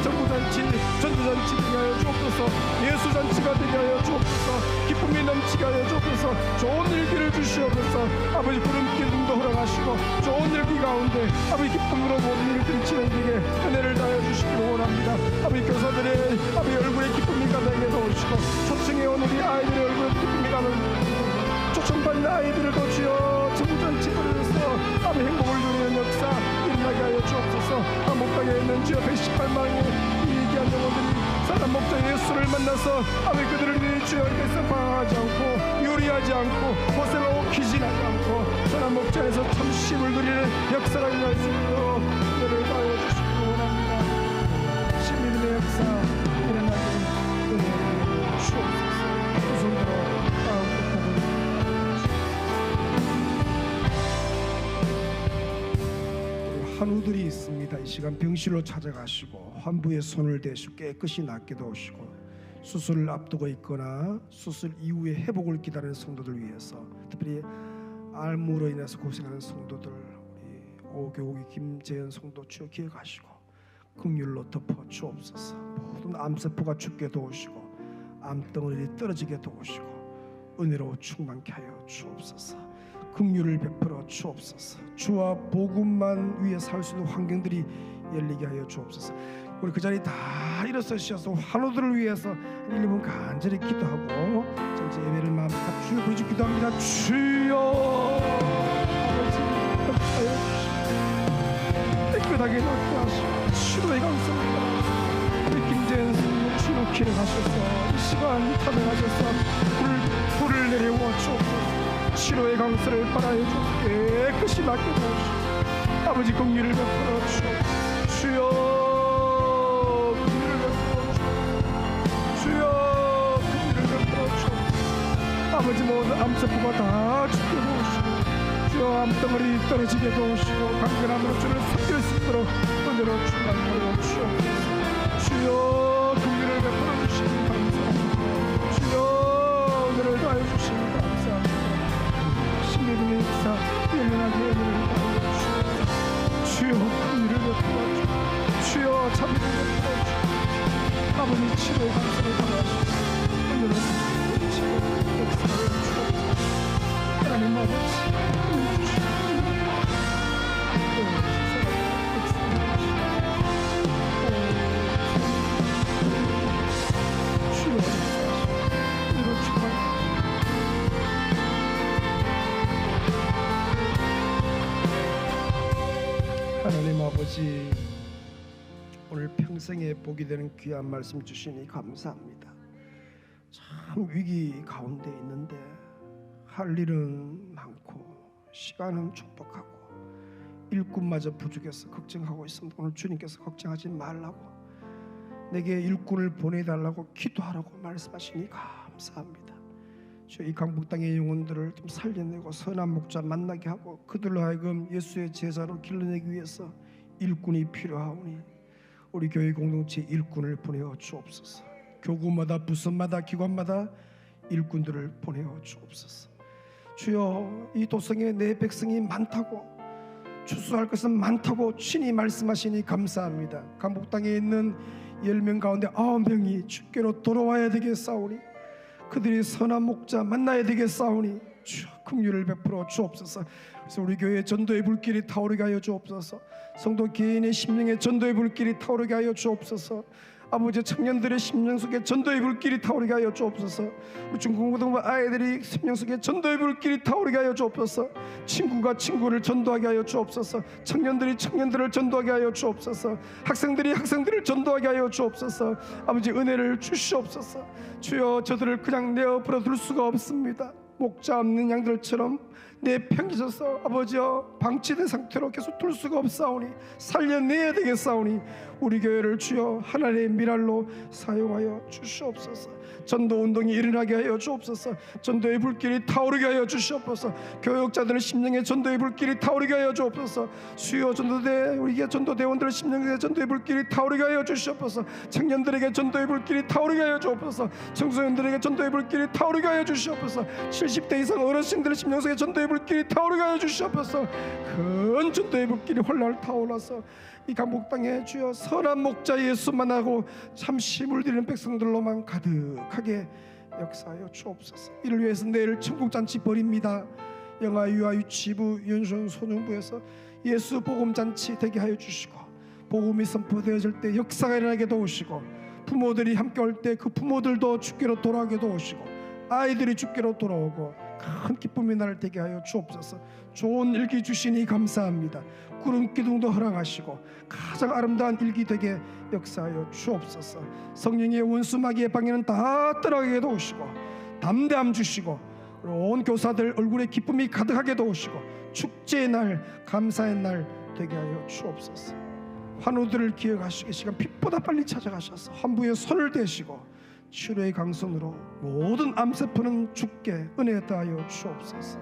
전부잔치 전도잔치 되게 하여 주옵소서. 예수잔치가 되게 하여 주옵소서. 기쁨이 넘치게 하여 주옵소서. 좋은 일기를 주시옵소서. 아버지 구름 기둥도 허락하시고 좋은 일기 가운데 아버지 기쁨으로 모든 일들이 진행되게 은혜를 다하여 주시기를 원합니다. 아버지 교사들의 아버지 얼굴에 기쁨이 가득하게 도우시고 초청해 온 우리 아이들의 얼굴에 기쁨이 가득하게 초청받는 아이들도 주여 전부잔치 벌여서 아버지 행복을 누리는 역사 일어나게 하여 주옵소서. 목당에 있는 주여 118만의 이 귀한 영혼들이 사람 목자 예수를 만나서 아버지 그들을 위해 주여 이렇게 방황하지 않고 요리하지 않고 고생하고 기진하지 않고 사람 목자에서 참 쉼을 누리는 역사가 일어날 수 있도록 은혜를 다하여 주시기 원합니다. 신믿음의 역사 일어나게 은혜를 주옵소서. 두 손으로 환우들이 있습니다. 이 시간 병실로 찾아가시고 환부의 손을 대시고 깨끗이 낫게 도우시고 수술을 앞두고 있거나 수술 이후에 회복을 기다리는 성도들 위해서 특별히 알무로 인해서 고생하는 성도들 우리 오교우기 김재현 성도 주여 기억하시고 긍휼로 덮어 주옵소서. 모든 암세포가 죽게 도우시고 암덩어리들이 떨어지게 도우시고 은혜로 충만케 하여 주옵소서. 긍휼을 베풀어 주옵소서. 주와 복음만 위해 살 수 있는 환경들이 열리게 하여 주옵소서. 우리 그 자리 다 일어서셔서 환우들을 위해서 1분 간절히 기도하고 전체 예배를 마음껏 주여 부르짖고 기도합니다. 주여 아버지 역사여 주시고 깨끗하게 낫게 하시고 치료의 강성을 우리 김재현 스님의 치료 기능하셔서 이 시간 참여하셔서 불을 내려와 주옵소서. 치료의 강서를 바라해 주옵소서. 깨끗이 낫게 도우시고 아버지 긍휼을 베풀어 주옵소서. 주여 긍휼을 베풀어 주옵소서. 주여 긍휼을 베풀어 주옵소서. 아버지 암세포가 다 죽게 도우시고 주여 암덩어리 떨어지게 도우시고 강건함으로 주를 섬길 수 있도록 은혜로 충만하여 주옵소서. 주여 긍휼을 베풀어 주시니 감사합니다. 주여 은혜를 다해 주시니 감사합니다. 신비의 역사 열연하게 은혜를 다해 주옵소서. 주여 긍휼을 베풀어 주옵소서. 주여 자비를 베풀어 주옵소서. 아버지 치료의 감사를 받아주옵소서. 은혜로 치료의 역사를 주옵소서. 하나님 아버지 하나님 아버지 오늘 평생에 복이 되는 귀한 말씀 주시니 감사합니다. 참 위기 가운데 있는데 할 일은 많고 시간은 촉박하고 일꾼마저 부족해서 걱정하고 있습니다. 오늘 주님께서 걱정하지 말라고 내게 일꾼을 보내달라고 기도하라고 말씀하시니 감사합니다. 이 강북 땅의 영혼들을 좀 살려내고 선한 목자 만나게 하고 그들로 하여금 예수의 제자로 길러내기 위해서 일꾼이 필요하오니 우리 교회 공동체 일꾼을 보내어 주옵소서. 교구마다 부서마다 기관마다 일꾼들을 보내어 주옵소서. 주여 이 도성에 내 백성이 많다고 추수할 것은 많다고 친히 말씀하시니 감사합니다. 강북 땅에 있는 10명 가운데 9명이 주께로 돌아와야 되겠사오니 그들이 선한 목자 만나야 되겠사오니 주여 긍휼을 베풀어 주옵소서. 그래서 우리 교회의 전도의 불길이 타오르게 하여 주옵소서. 성도 개인의 심령의 전도의 불길이 타오르게 하여 주옵소서. 아버지 청년들의 심령 속에 전도의 불길이 타오르게 하여 주옵소서. 우리 중고등부 아이들이 심령 속에 전도의 불길이 타오르게 하여 주옵소서. 친구가 친구를 전도하게 하여 주옵소서. 청년들이 청년들을 전도하게 하여 주옵소서. 학생들이 학생들을 전도하게 하여 주옵소서. 아버지 은혜를 주시옵소서. 주여 저들을 그냥 내어버려 둘 수가 없습니다. 목자 없는 양들처럼 내팽개쳐서 아버지여 방치된 상태로 계속 둘 수가 없사오니 살려내야 되겠사오니 우리 교회를 주여 하나님의 미랄로 사용하여 주시옵소서. 전도운동이 일어나게 하여 주옵소서. 전도의 불길이 타오르게 하여 주시옵소서. 교역자들의 심령에 전도의 불길이 타오르게 하여 주옵소서. 수요 전도대 우리에게 전도대원들의 심령에 전도의 불길이 타오르게 하여 주시옵소서. 청년들에게 전도의 불길이 타오르게 하여 주옵소서. 청소년들에게 전도의 불길이 타오르게 하여 주시옵소서. 70대 이상 어르신들의 심령 속에 전도의 불길이 타오르게 하여 주시옵소서. 큰 전도의 불길이 홀랄 타올라서 이 강북 땅에 주여 선한 목자 예수만 하고 참 힘을 드리는 백성들로만 가득하게 역사하여 주옵소서. 이를 위해서 내일 천국잔치 벌입니다. 영아 유아 유치부 연수원 소년부에서 예수 복음잔치 되게 하여 주시고 복음이 선포되어질 때 역사가 일어나게 도우시고 부모들이 함께 올 때 그 부모들도 주께로 돌아오게 도우시고 아이들이 주께로 돌아오고 큰 기쁨의 날을 되게 하여 주옵소서. 좋은 일기 주시니 감사합니다. 구름 기둥도 허락하시고 가장 아름다운 일기 되게 역사하여 주옵소서. 성령의 원수 마귀의 방해는 다 떠나게 도우시고 담대함 주시고 온 교사들 얼굴에 기쁨이 가득하게 도우시고 축제의 날 감사의 날 되게 하여 주옵소서. 환우들을 기억하시고 시간 빛보다 빨리 찾아가셔서 환부에 손을 대시고 치료의 강선으로 모든 암세포는 주께 은혜 다하여 주옵소서.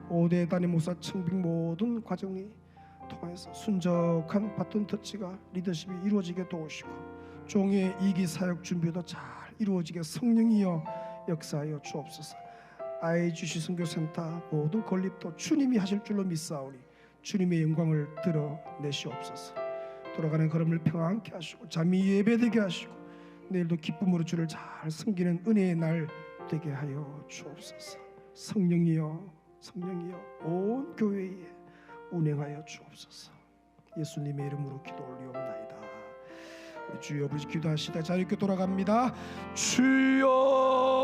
5대 담임 목사 청빙 모든 과정이 통해서 순적한 바톤 터치가 리더십이 이루어지게 도우시고 종의 이기 사역 준비도 잘 이루어지게 성령이여 역사하여 주옵소서. IGC 선교센터 모든 건립도 주님이 하실 줄로 믿사오니 주님의 영광을 드러내시옵소서. 돌아가는 걸음을 평안케 하시고 잠이 예배되게 하시고 내일도 기쁨으로 주를 잘 섬기는 은혜의 날 되게 하여 주옵소서. 성령이여 성령이여 온 교회에 운행하여 주옵소서. 예수님의 이름으로 기도 올리옵나이다. 우리 주여 아버지 기도하시다 자유롭게 돌아갑니다. 주여